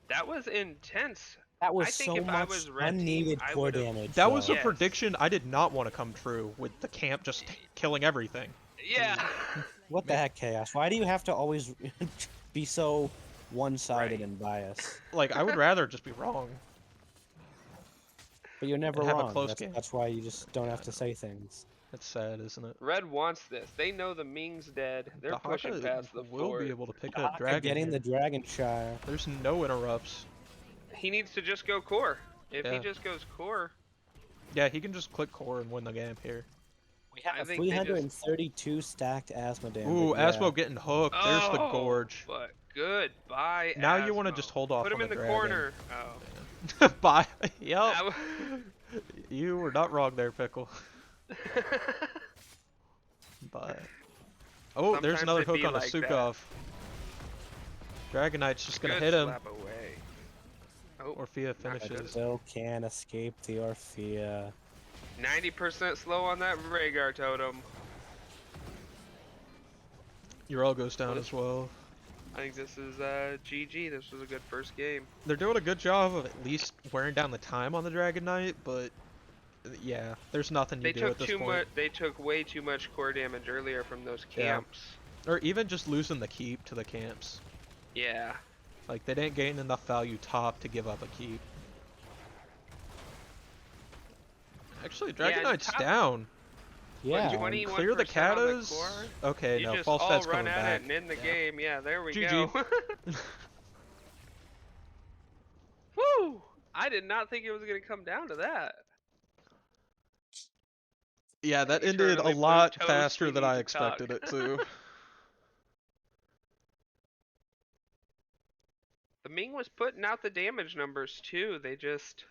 Speaker 3: that was intense.
Speaker 2: That was
Speaker 3: I think
Speaker 2: so
Speaker 3: if I
Speaker 2: much
Speaker 3: was red team,
Speaker 2: unneeded
Speaker 3: I
Speaker 2: core
Speaker 3: would've-
Speaker 2: damage.
Speaker 1: That was
Speaker 2: though.
Speaker 1: a
Speaker 3: Yes.
Speaker 1: prediction I did not want to come true with the camp just killing everything.
Speaker 3: Yeah.
Speaker 2: What the heck, Chaos? Why do you have to always be so one-sided
Speaker 3: Right.
Speaker 2: and biased?
Speaker 1: Like, I would rather just be wrong.
Speaker 2: But you're never
Speaker 1: And have a
Speaker 2: wrong.
Speaker 1: close
Speaker 2: That's,
Speaker 1: game.
Speaker 2: that's why you just don't have to say things.
Speaker 1: It's sad, isn't it?
Speaker 3: Red wants this. They know the Ming's dead. They're
Speaker 1: The
Speaker 3: pushing
Speaker 1: Haka
Speaker 3: past the
Speaker 1: will
Speaker 3: fort.
Speaker 1: be able to pick
Speaker 2: Haka
Speaker 1: up Dragon.
Speaker 2: getting
Speaker 1: here.
Speaker 2: the Dragon Shire.
Speaker 1: There's no interrupts.
Speaker 3: He needs to just go core. If he
Speaker 1: Yeah.
Speaker 3: just goes core,
Speaker 1: Yeah, he can just click core and win the game here.
Speaker 2: We have
Speaker 3: I
Speaker 2: a
Speaker 3: think they just-
Speaker 2: 332 stacked Asmodee.
Speaker 1: Ooh, Asmo getting hooked. There's the
Speaker 3: Oh,
Speaker 1: gorge.
Speaker 3: But goodbye.
Speaker 1: Now you want to
Speaker 3: Asmo.
Speaker 1: just hold off
Speaker 3: Put him
Speaker 1: on
Speaker 3: in the
Speaker 1: dragon.
Speaker 3: corner. Oh.
Speaker 1: Bye. Yep.
Speaker 3: Ow.
Speaker 1: You were not wrong there, Pickle. But oh, there's
Speaker 3: Sometimes
Speaker 1: another
Speaker 3: it
Speaker 1: hook
Speaker 3: be
Speaker 1: on the
Speaker 3: like that.
Speaker 1: Sukov. Dragon Knight's just gonna
Speaker 3: Good
Speaker 1: hit him.
Speaker 3: slap away. Oh,
Speaker 1: Orphea
Speaker 3: not good.
Speaker 1: finishes.
Speaker 2: Still can't escape the Orphea.
Speaker 3: 90% slow on that Rhaegar totem.
Speaker 1: Urel goes down
Speaker 3: What
Speaker 1: as well.
Speaker 3: I think this is GG. This was a good first game.
Speaker 1: They're doing a good job of at least wearing down the time on the Dragon Knight, but yeah, there's nothing you
Speaker 3: They
Speaker 1: do
Speaker 3: took
Speaker 1: at this
Speaker 3: too
Speaker 1: point.
Speaker 3: much. They took way too much core damage earlier from those
Speaker 1: Yeah.
Speaker 3: camps.
Speaker 1: Or even just losing the keep to the camps.
Speaker 3: Yeah.
Speaker 1: Like, they didn't gain enough value top to give up a keep. Actually, Dragon
Speaker 3: Yeah,
Speaker 1: Knight's
Speaker 3: top-
Speaker 1: down.
Speaker 2: Yeah.
Speaker 3: 21%
Speaker 1: Clear the
Speaker 3: on the
Speaker 1: katas.
Speaker 3: core.
Speaker 1: Okay,
Speaker 3: You
Speaker 1: no,
Speaker 3: just
Speaker 1: false
Speaker 3: all
Speaker 1: stead's
Speaker 3: run
Speaker 1: coming
Speaker 3: at
Speaker 1: back.
Speaker 3: it and in the
Speaker 1: Yeah.
Speaker 3: game. Yeah, there we
Speaker 1: GG.
Speaker 3: go. Woo! I did not think it was gonna come down to that.
Speaker 1: Yeah, that ended a
Speaker 3: Eternally blue
Speaker 1: lot
Speaker 3: toast,
Speaker 1: faster
Speaker 3: we
Speaker 1: than
Speaker 3: need
Speaker 1: I
Speaker 3: to
Speaker 1: expected
Speaker 3: talk.
Speaker 1: it to.
Speaker 3: The Ming was putting out the damage numbers too. They just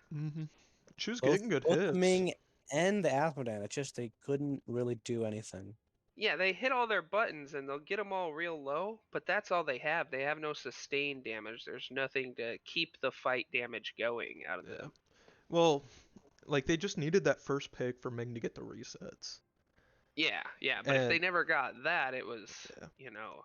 Speaker 1: She was
Speaker 2: Both,
Speaker 1: getting good
Speaker 2: both
Speaker 1: hits.
Speaker 2: the Ming and the Asmodee. It's just they couldn't really do anything.
Speaker 3: yeah, they hit all their buttons and they'll get them all real low, but that's all they have. They have no sustained damage. There's nothing to keep the fight damage going out of
Speaker 1: Yeah.
Speaker 3: them.
Speaker 1: Well, like, they just needed that first pick for Ming to get the resets.
Speaker 3: Yeah, but if they
Speaker 1: And-
Speaker 3: never got that, it was,
Speaker 1: Yeah.
Speaker 3: you know.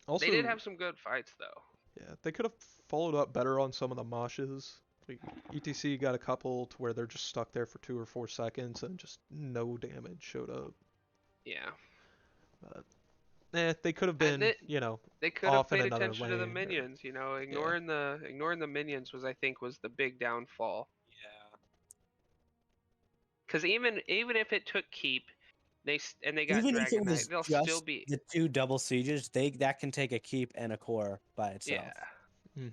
Speaker 1: Also,
Speaker 3: They did have some good fights though.
Speaker 1: yeah, they could have followed up better on some of the moshes. Like, ETC got a couple to where they're just stuck there for 2 or 4 seconds and just no damage showed up.
Speaker 3: Yeah.
Speaker 1: They could have been,
Speaker 3: they-
Speaker 1: you know,
Speaker 3: They could have
Speaker 1: off in
Speaker 3: paid
Speaker 1: another
Speaker 3: attention to the
Speaker 1: lane, or-
Speaker 3: minions, you know, ignoring the minions was I think was the big downfall.
Speaker 2: Yeah.
Speaker 3: Because even if it took keep, they got
Speaker 2: Even if
Speaker 3: Dragon
Speaker 2: it
Speaker 3: Knight,
Speaker 2: was
Speaker 3: they'll
Speaker 2: just
Speaker 3: still be
Speaker 2: the 2 double sieges, that can take a keep and a core by itself.
Speaker 3: yeah.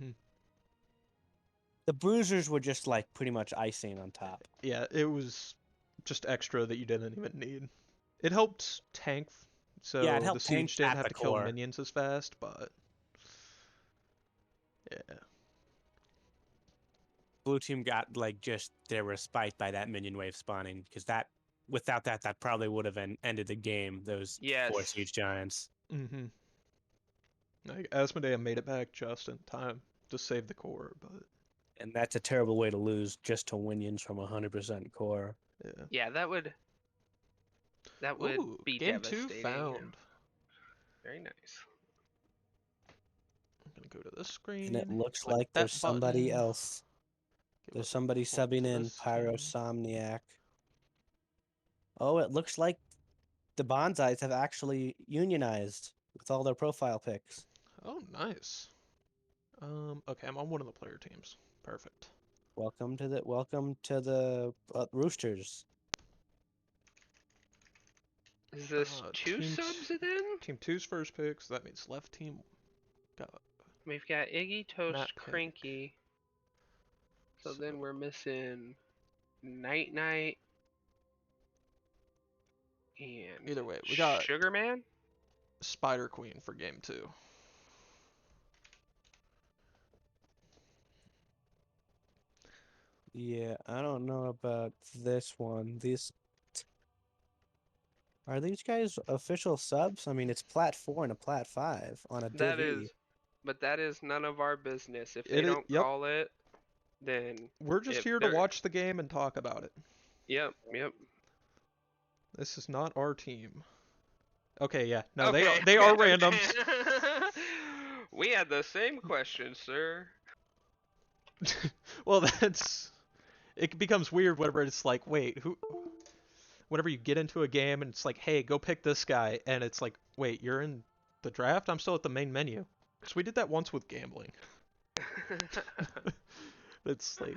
Speaker 2: The bruisers were just like pretty much icing on top.
Speaker 1: Yeah, it was just extra that you didn't even need. It helped tank, so
Speaker 2: Yeah, it
Speaker 1: the
Speaker 2: helped tank
Speaker 1: siege didn't
Speaker 2: at
Speaker 1: have
Speaker 2: the
Speaker 1: to kill
Speaker 2: core.
Speaker 1: minions as fast, but yeah.
Speaker 2: Blue team got like just their respite by that minion wave spawning because without that probably would have ended the game. Those 4
Speaker 3: Yes.
Speaker 2: siege giants.
Speaker 1: Like, Asmodee made it back just in time to save the core, but
Speaker 2: And that's a terrible way to lose just to minions from 100% core.
Speaker 1: yeah.
Speaker 3: Yeah, that would
Speaker 1: Ooh,
Speaker 3: be
Speaker 1: game 2
Speaker 3: devastating.
Speaker 1: found.
Speaker 3: Very nice.
Speaker 1: I'm gonna go to this screen.
Speaker 2: And it looks
Speaker 1: click
Speaker 2: like
Speaker 1: that
Speaker 2: there's somebody
Speaker 1: button,
Speaker 2: else.
Speaker 1: give
Speaker 2: There's
Speaker 1: us a
Speaker 2: somebody
Speaker 1: point
Speaker 2: subbing
Speaker 1: to
Speaker 2: in,
Speaker 1: this screen.
Speaker 2: Pyrosomniac. Oh, it looks like the Banzais have actually unionized with all their profile picks.
Speaker 1: Oh, nice. Okay, I'm on one of the player teams. Perfect.
Speaker 2: Welcome to the Roosters.
Speaker 3: Is this 2
Speaker 1: team
Speaker 3: subs then?
Speaker 1: Team 2's first pick, so that means left team got
Speaker 3: We've got Iggy, Toast,
Speaker 1: Matt pick.
Speaker 3: Cranky. So then we're missing Night Night and
Speaker 1: Either way, we got
Speaker 3: Sugar Man.
Speaker 1: Spider Queen for game 2.
Speaker 2: Yeah, I don't know about this one. Are these guys official subs? I mean, it's Plat 4 and a Plat 5 on a
Speaker 3: That
Speaker 2: Div.
Speaker 3: is, but that is none of our business. If they
Speaker 1: It is,
Speaker 3: don't
Speaker 1: yep.
Speaker 3: call it, then
Speaker 1: We're just
Speaker 3: if
Speaker 1: here to
Speaker 3: they're,
Speaker 1: watch the game and talk about it.
Speaker 3: yep, yep.
Speaker 1: This is not our team. Okay, yeah. No,
Speaker 3: Okay,
Speaker 1: they
Speaker 3: okay,
Speaker 1: are
Speaker 3: okay.
Speaker 1: randoms.
Speaker 3: We had the same question, sir.
Speaker 1: Well, it becomes weird whenever it's like, wait, who? Whenever you get into a game and it's like, hey, go pick this guy, and it's like, wait, you're in the draft? I'm still at the main menu. Because we did that once with gambling. It's like,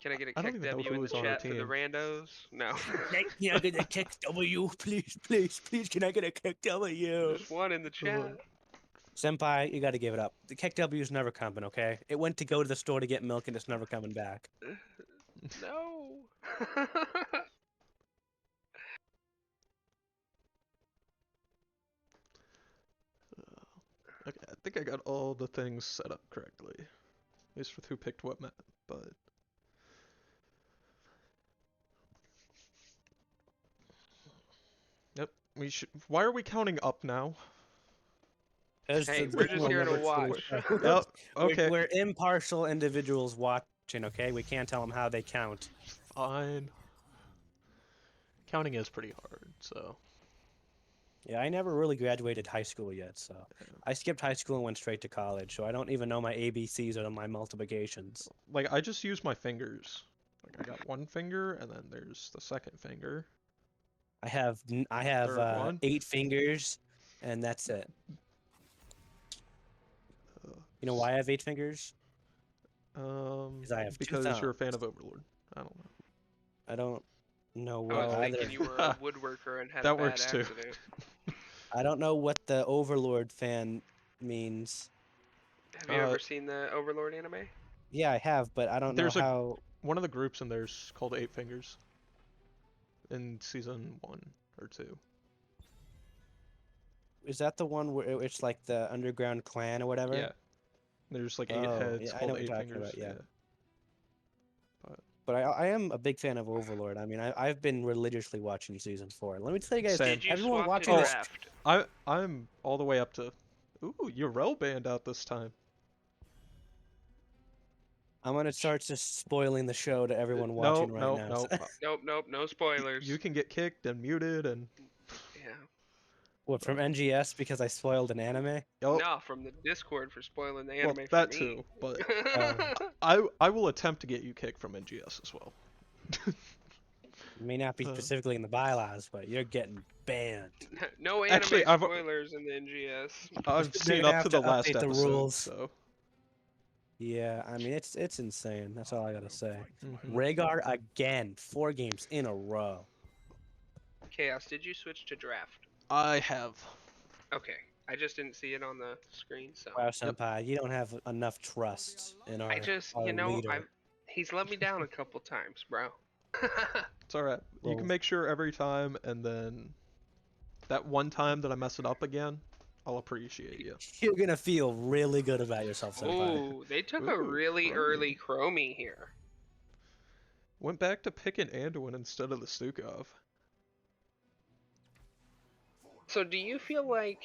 Speaker 3: Can I get a
Speaker 1: I don't
Speaker 3: kick
Speaker 1: even know
Speaker 3: W
Speaker 1: who
Speaker 3: in the
Speaker 1: was on our
Speaker 3: chat for the
Speaker 1: team.
Speaker 3: randos? No.
Speaker 2: Can I get a kick W? Please, please, please, can I get a kick W?
Speaker 3: Just one in the chat.
Speaker 2: Senpai, you gotta give it up. The kick W is never coming, okay? It went to go to the store to get milk and it's never coming back.
Speaker 3: No.
Speaker 1: Okay, I think I got all the things set up correctly. At least with who picked what map, but... Yep, we should... Why are we counting up now?
Speaker 3: Hey, we're just here to watch.
Speaker 1: Yep, okay.
Speaker 2: We're impartial individuals watching, okay? We can't tell them how they count.
Speaker 1: Fine. Counting is pretty hard, so...
Speaker 2: Yeah, I never really graduated high school yet, so I skipped high school and went straight to college, so I don't even know my ABCs or my multiplications.
Speaker 1: Like, I just use my fingers. Like, I got one finger, and then there's the second finger.
Speaker 2: I have
Speaker 1: Third one.
Speaker 2: 8 fingers, and that's it. You know why I have 8 fingers? I have 2
Speaker 1: because you're a fan
Speaker 2: thumbs.
Speaker 1: of Overlord. I don't know.
Speaker 2: I don't know
Speaker 3: I
Speaker 2: what
Speaker 3: was
Speaker 2: either.
Speaker 3: thinking you were a woodworker and had a
Speaker 1: That
Speaker 3: bad
Speaker 1: works too.
Speaker 3: accident.
Speaker 2: I don't know what the Overlord fan means.
Speaker 3: Have you ever seen the Overlord anime?
Speaker 2: Yeah, I have, but I don't know
Speaker 1: There's
Speaker 2: how.
Speaker 1: one of the groups in there's called Eight Fingers. In season 1 or 2.
Speaker 2: Is that the one where it's like the underground clan or whatever?
Speaker 1: Yeah. There's like 8
Speaker 2: Oh,
Speaker 1: heads
Speaker 2: yeah, I know
Speaker 1: called
Speaker 2: what
Speaker 1: Eight
Speaker 2: you're talking
Speaker 1: Fingers.
Speaker 2: about, yeah.
Speaker 1: But
Speaker 2: But I am a big fan of Overlord. I mean, I've been religiously watching season 4. Let me tell you guys,
Speaker 1: Same.
Speaker 3: Did you
Speaker 2: everyone
Speaker 3: swap
Speaker 2: watching
Speaker 3: to
Speaker 2: this.
Speaker 3: draft?
Speaker 1: I'm all the way up to... Ooh, Urel band out this time.
Speaker 2: I'm gonna start just spoiling the show to everyone watching right now.
Speaker 3: Nope, nope, no spoilers.
Speaker 1: You can get kicked and muted and...
Speaker 3: Yeah.
Speaker 2: What, from NGS because I spoiled an anime?
Speaker 1: Oh,
Speaker 3: No, from the Discord for spoiling the
Speaker 1: well,
Speaker 3: anime
Speaker 1: that
Speaker 3: for me.
Speaker 1: too, but
Speaker 2: Um,
Speaker 1: I will attempt to get you kicked from NGS as well.
Speaker 2: May not be specifically in the bylaws, but you're getting banned.
Speaker 3: No anime
Speaker 1: Actually,
Speaker 3: spoilers in the NGS.
Speaker 1: I've
Speaker 2: They're
Speaker 1: seen
Speaker 2: gonna
Speaker 1: up
Speaker 2: have
Speaker 1: to
Speaker 2: to
Speaker 1: the last
Speaker 2: update the
Speaker 1: episode,
Speaker 2: rules.
Speaker 1: so...
Speaker 2: Yeah, I mean it's insane. That's all I gotta say.
Speaker 1: Mhm.
Speaker 2: Rhaegar again, 4 games in a row.
Speaker 3: Chaos, did you switch to draft?
Speaker 1: I have.
Speaker 3: Okay. I just didn't see it on the screen, so.
Speaker 2: Wow, Senpai, you don't have enough trust in our,
Speaker 3: I just,
Speaker 2: our leader.
Speaker 3: he's let me down a couple times, bro.
Speaker 1: It's alright. You
Speaker 2: Well-
Speaker 1: can make sure every time, and then that one time that I mess it up again, I'll appreciate you.
Speaker 2: You're gonna feel really good about yourself, Senpai.
Speaker 3: Ooh, they took a
Speaker 1: Ooh,
Speaker 3: really
Speaker 1: Chromie.
Speaker 3: early Chromie here.
Speaker 1: Went back to picking Anduin instead of the Stukov.
Speaker 3: So do you feel like...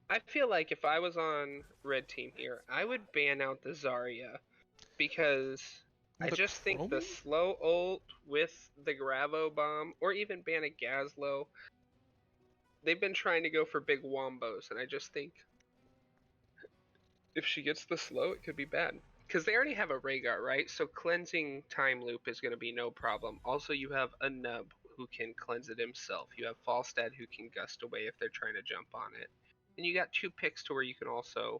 Speaker 3: I feel like if I was on red team here, I would ban out the Zarya. Because I
Speaker 1: The
Speaker 3: just think the
Speaker 1: Chromie?
Speaker 3: slow ult with the Gravo bomb, or even ban a Gazlo, they've been trying to go for big wombos, and I just think if she gets the slow, it could be bad. Because they already have a Rhaegar, right? So cleansing time loop is going to be no problem. Also, you have a Nub who can cleanse it himself. You have Falstad who can gust away if they're trying to jump on it. And you got 2 picks to where you can also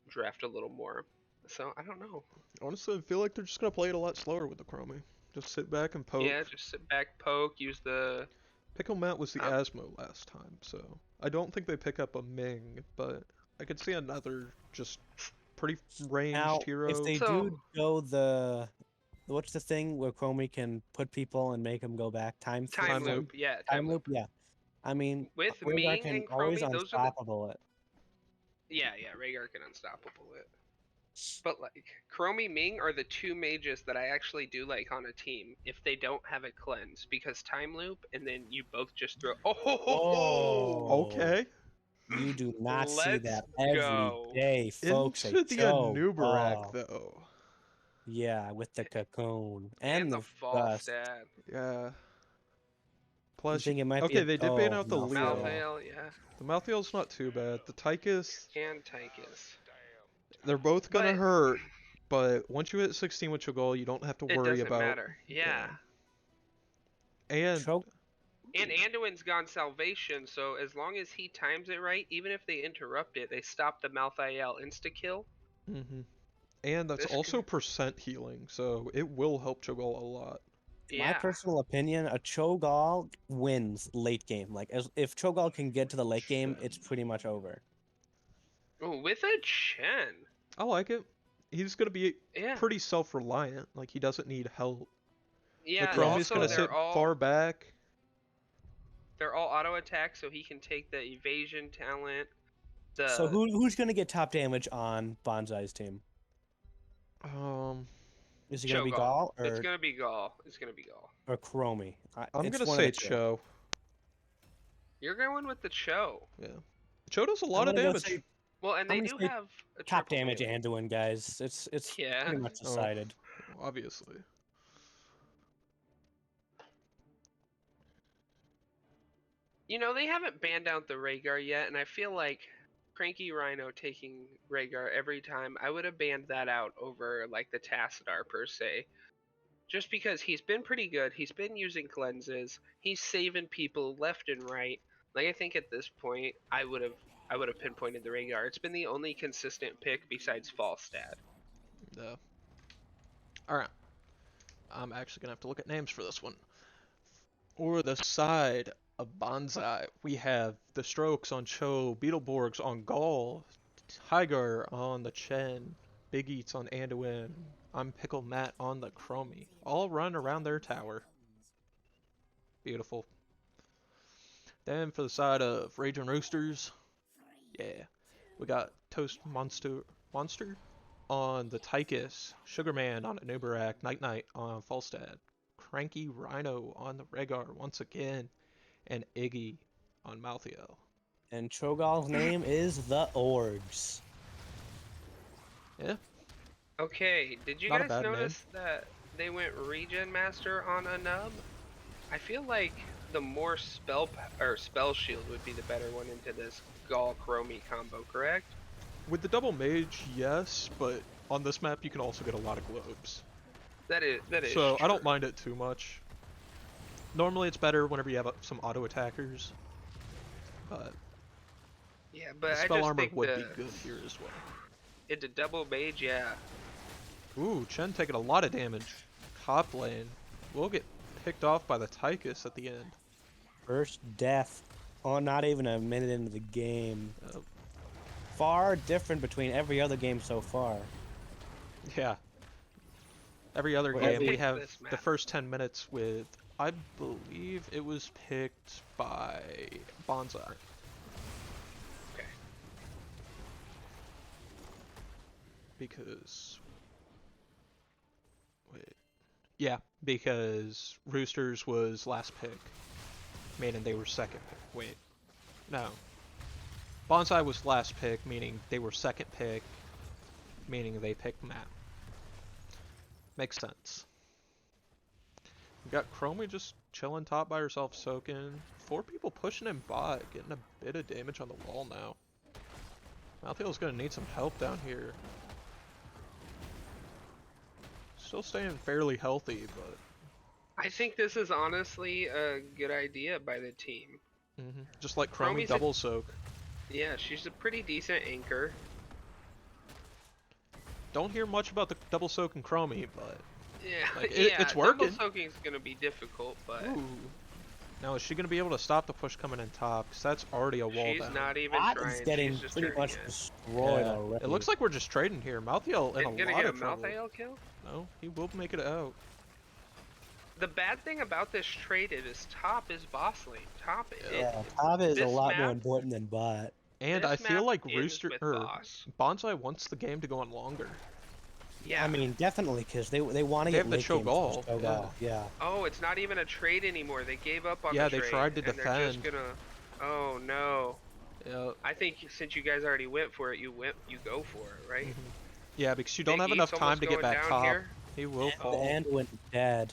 Speaker 3: draft a little more. So, I don't know.
Speaker 1: Honestly, I feel like they're just gonna play it a lot slower with the Chromie. Just sit back and poke.
Speaker 3: Yeah, just sit back, poke, use the...
Speaker 1: Pickle Matt was the Asmo last time, so I don't think they pick up a Ming, but I could see another just pretty ranged
Speaker 2: Now,
Speaker 1: hero.
Speaker 2: if they
Speaker 3: So-
Speaker 2: do go the what's the thing where Chromie can put people and make them go back? Time
Speaker 3: Time
Speaker 1: loop.
Speaker 3: loop, yeah,
Speaker 2: Time loop, yeah. I mean,
Speaker 3: With
Speaker 2: Rhaegar
Speaker 3: Ming
Speaker 2: can
Speaker 3: and
Speaker 2: always
Speaker 3: Chromie, those are the...
Speaker 2: unstoppable it.
Speaker 3: Yeah, Rhaegar can unstoppable it. But like Chromie Ming are the two mages that I actually do like on a team if they don't have a cleanse, because time loop and then you both just throw. Oh ho ho ho!
Speaker 2: Whoa.
Speaker 1: Okay.
Speaker 2: You do not see
Speaker 3: Let's
Speaker 2: that every
Speaker 3: go.
Speaker 2: day, folks. A
Speaker 1: Into the
Speaker 2: Cho
Speaker 1: Anubarak,
Speaker 2: Ball.
Speaker 1: though.
Speaker 2: Yeah, with the cocoon
Speaker 3: And
Speaker 2: and
Speaker 3: the
Speaker 2: the dust.
Speaker 3: Falstad.
Speaker 1: Yeah.
Speaker 2: You
Speaker 1: Plus,
Speaker 2: think it might be
Speaker 1: okay,
Speaker 2: a
Speaker 1: they did ban out the Leo.
Speaker 3: Malthael, yeah.
Speaker 1: The Malthael's not too bad. The Tychus,
Speaker 3: And Tychus.
Speaker 1: they're both gonna
Speaker 3: But
Speaker 1: hurt, but once you hit 16 with your goal, you don't have to
Speaker 3: it
Speaker 1: worry
Speaker 3: doesn't
Speaker 1: about.
Speaker 3: matter. Yeah.
Speaker 1: And
Speaker 2: Choke.
Speaker 3: And Anduin's gone Salvation, so as long as he times it right, even if they interrupt it, they stop the Malthael insta-kill.
Speaker 1: and that's
Speaker 3: This
Speaker 1: also percent healing, so it will help Cho'Gall a lot.
Speaker 2: My
Speaker 3: Yeah.
Speaker 2: personal opinion, a Cho'Gall wins late game. Like, if Cho'Gall can get to the late game, it's pretty much over.
Speaker 3: Ooh, with a Chen.
Speaker 1: I like it. He's gonna be
Speaker 3: Yeah.
Speaker 1: pretty self-reliant. Like he doesn't need help.
Speaker 3: Yeah,
Speaker 1: the
Speaker 3: and
Speaker 1: Chromie's
Speaker 3: also
Speaker 1: gonna sit far back.
Speaker 3: they're all auto attack, so he can take the evasion talent.
Speaker 2: So who's gonna get top damage on Banzai's team? Is it gonna be
Speaker 3: Cho'Gall.
Speaker 2: Gall
Speaker 3: It's
Speaker 2: or
Speaker 3: gonna be Gall. It's gonna be Gall.
Speaker 2: Chromie?
Speaker 1: I'm
Speaker 2: It's
Speaker 1: gonna
Speaker 2: one of
Speaker 1: say
Speaker 2: the two.
Speaker 1: Cho.
Speaker 3: You're going with the Cho.
Speaker 1: Yeah. Cho does a
Speaker 2: I'm
Speaker 1: lot of
Speaker 2: gonna go
Speaker 1: damage.
Speaker 2: say
Speaker 3: Well, and
Speaker 2: I'm
Speaker 3: they
Speaker 2: gonna
Speaker 3: do
Speaker 2: say
Speaker 3: have a
Speaker 2: top
Speaker 3: triple
Speaker 2: damage
Speaker 3: melee.
Speaker 2: Anduin, guys. It's
Speaker 3: Yeah.
Speaker 2: pretty much decided.
Speaker 1: Obviously.
Speaker 3: You know, they haven't banned out the Rhaegar yet, and I feel like Cranky Rhino taking Rhaegar every time, I would have banned that out over like the Tassadar per se. Just because he's been pretty good, he's been using cleanses, he's saving people left and right. Like I think at this point, I would have pinpointed the Rhaegar. It's been the only consistent pick besides Falstad.
Speaker 1: Yeah. All right. I'm actually gonna have to look at names for this one. For the side of Banzai, we have the Strokes on Cho, Beetleborgs on Gall, Tiger on the Chen, Big Eats on Anduin, I'm Pickle Matt on the Chromie. All run around their tower. Beautiful. Then for the side of Raging Roosters, yeah, we got Toast Monster on the Tychus, Sugarman on Anubarak, Night Night on Falstad, Cranky Rhino on the Rhaegar once again, and Iggy on Malthael.
Speaker 2: And Cho'Gall's name is the Orgs.
Speaker 1: Yeah.
Speaker 3: Okay, did you
Speaker 1: Not a
Speaker 3: guys
Speaker 1: bad
Speaker 3: notice that they went Regen Master on a nub? I feel like the more spell shield would be the better one into this Gall Chromie combo, correct?
Speaker 1: With the double mage, yes, but on this map you can also get a lot of globes.
Speaker 3: That is
Speaker 1: So
Speaker 3: true.
Speaker 1: I don't mind it too much. Normally it's better whenever you have some auto attackers, but
Speaker 3: Yeah,
Speaker 1: the
Speaker 3: but I
Speaker 1: spell
Speaker 3: just
Speaker 1: armor
Speaker 3: think
Speaker 1: would be good here as well.
Speaker 3: into double mage, yeah.
Speaker 1: Ooh, Chen taking a lot of damage. Top lane will get picked off by the Tychus at the end.
Speaker 2: First death. Oh, not even a minute into the game.
Speaker 1: Oh.
Speaker 2: Far different between every other game so far.
Speaker 1: Yeah. Every other
Speaker 2: Well,
Speaker 1: game
Speaker 3: every-
Speaker 1: we have
Speaker 3: this
Speaker 1: the
Speaker 3: map.
Speaker 1: first 10 minutes with, I believe it was picked by Banzai.
Speaker 3: Okay.
Speaker 1: Because yeah, because Roosters was last pick, meaning they were second pick. Wait, no. Banzai was last pick, meaning they were second pick, meaning they picked Matt. Makes sense. We got Chromie just chilling top by herself, soaking. 4 people pushing in bot, getting a bit of damage on the wall now. Malthael's gonna need some help down here. Still staying fairly healthy, but
Speaker 3: I think this is honestly a good idea by the team.
Speaker 1: just like Chromie
Speaker 3: Chromie's
Speaker 1: double soak.
Speaker 3: Yeah, she's a pretty decent anchor.
Speaker 1: Don't hear much about the double soak and Chromie, but
Speaker 3: Yeah,
Speaker 1: like,
Speaker 3: yeah.
Speaker 1: it's working.
Speaker 3: Double soaking's gonna be difficult, but
Speaker 1: ooh. Now is she gonna be able to stop the push coming in top? Cause that's already a wall
Speaker 3: she's
Speaker 1: down.
Speaker 3: not even
Speaker 2: Bot
Speaker 3: trying.
Speaker 2: is getting
Speaker 3: she's just
Speaker 2: pretty
Speaker 3: turning
Speaker 2: much
Speaker 3: it.
Speaker 2: destroyed
Speaker 1: Yeah.
Speaker 2: already.
Speaker 1: It looks like we're just trading here. Malthael in
Speaker 3: Gonna
Speaker 1: a lot
Speaker 3: get a
Speaker 1: of trouble.
Speaker 3: Malthael kill?
Speaker 1: No, he will make it out.
Speaker 3: The bad thing about this trade is top is boss lane. Top is
Speaker 2: Yeah, top is a
Speaker 3: this
Speaker 2: lot more
Speaker 3: map-
Speaker 2: important than bot.
Speaker 1: And
Speaker 3: This
Speaker 1: I feel
Speaker 3: map
Speaker 1: like
Speaker 3: ends with
Speaker 1: or
Speaker 3: boss.
Speaker 1: Bonsai wants the game to go on longer.
Speaker 3: Yeah.
Speaker 2: I mean, definitely, because they want to
Speaker 1: They
Speaker 2: get
Speaker 1: have the
Speaker 2: late games
Speaker 1: Cho'Gall,
Speaker 2: for Cho'Gall. Yeah.
Speaker 3: Oh, it's not even a trade anymore. They gave up on
Speaker 1: Yeah,
Speaker 3: the
Speaker 1: they
Speaker 3: trade.
Speaker 1: tried to
Speaker 3: and they're just
Speaker 1: defend.
Speaker 3: gonna. Oh no.
Speaker 1: Yeah.
Speaker 3: I think since you guys already went for it, you go for it, right?
Speaker 1: Mhm. Yeah, because you don't
Speaker 3: Big
Speaker 1: have
Speaker 3: Eats
Speaker 1: enough time
Speaker 3: almost
Speaker 1: to get
Speaker 3: going
Speaker 1: back
Speaker 3: down
Speaker 1: top.
Speaker 3: here.
Speaker 1: He will
Speaker 2: The
Speaker 1: fall.
Speaker 2: end went dead.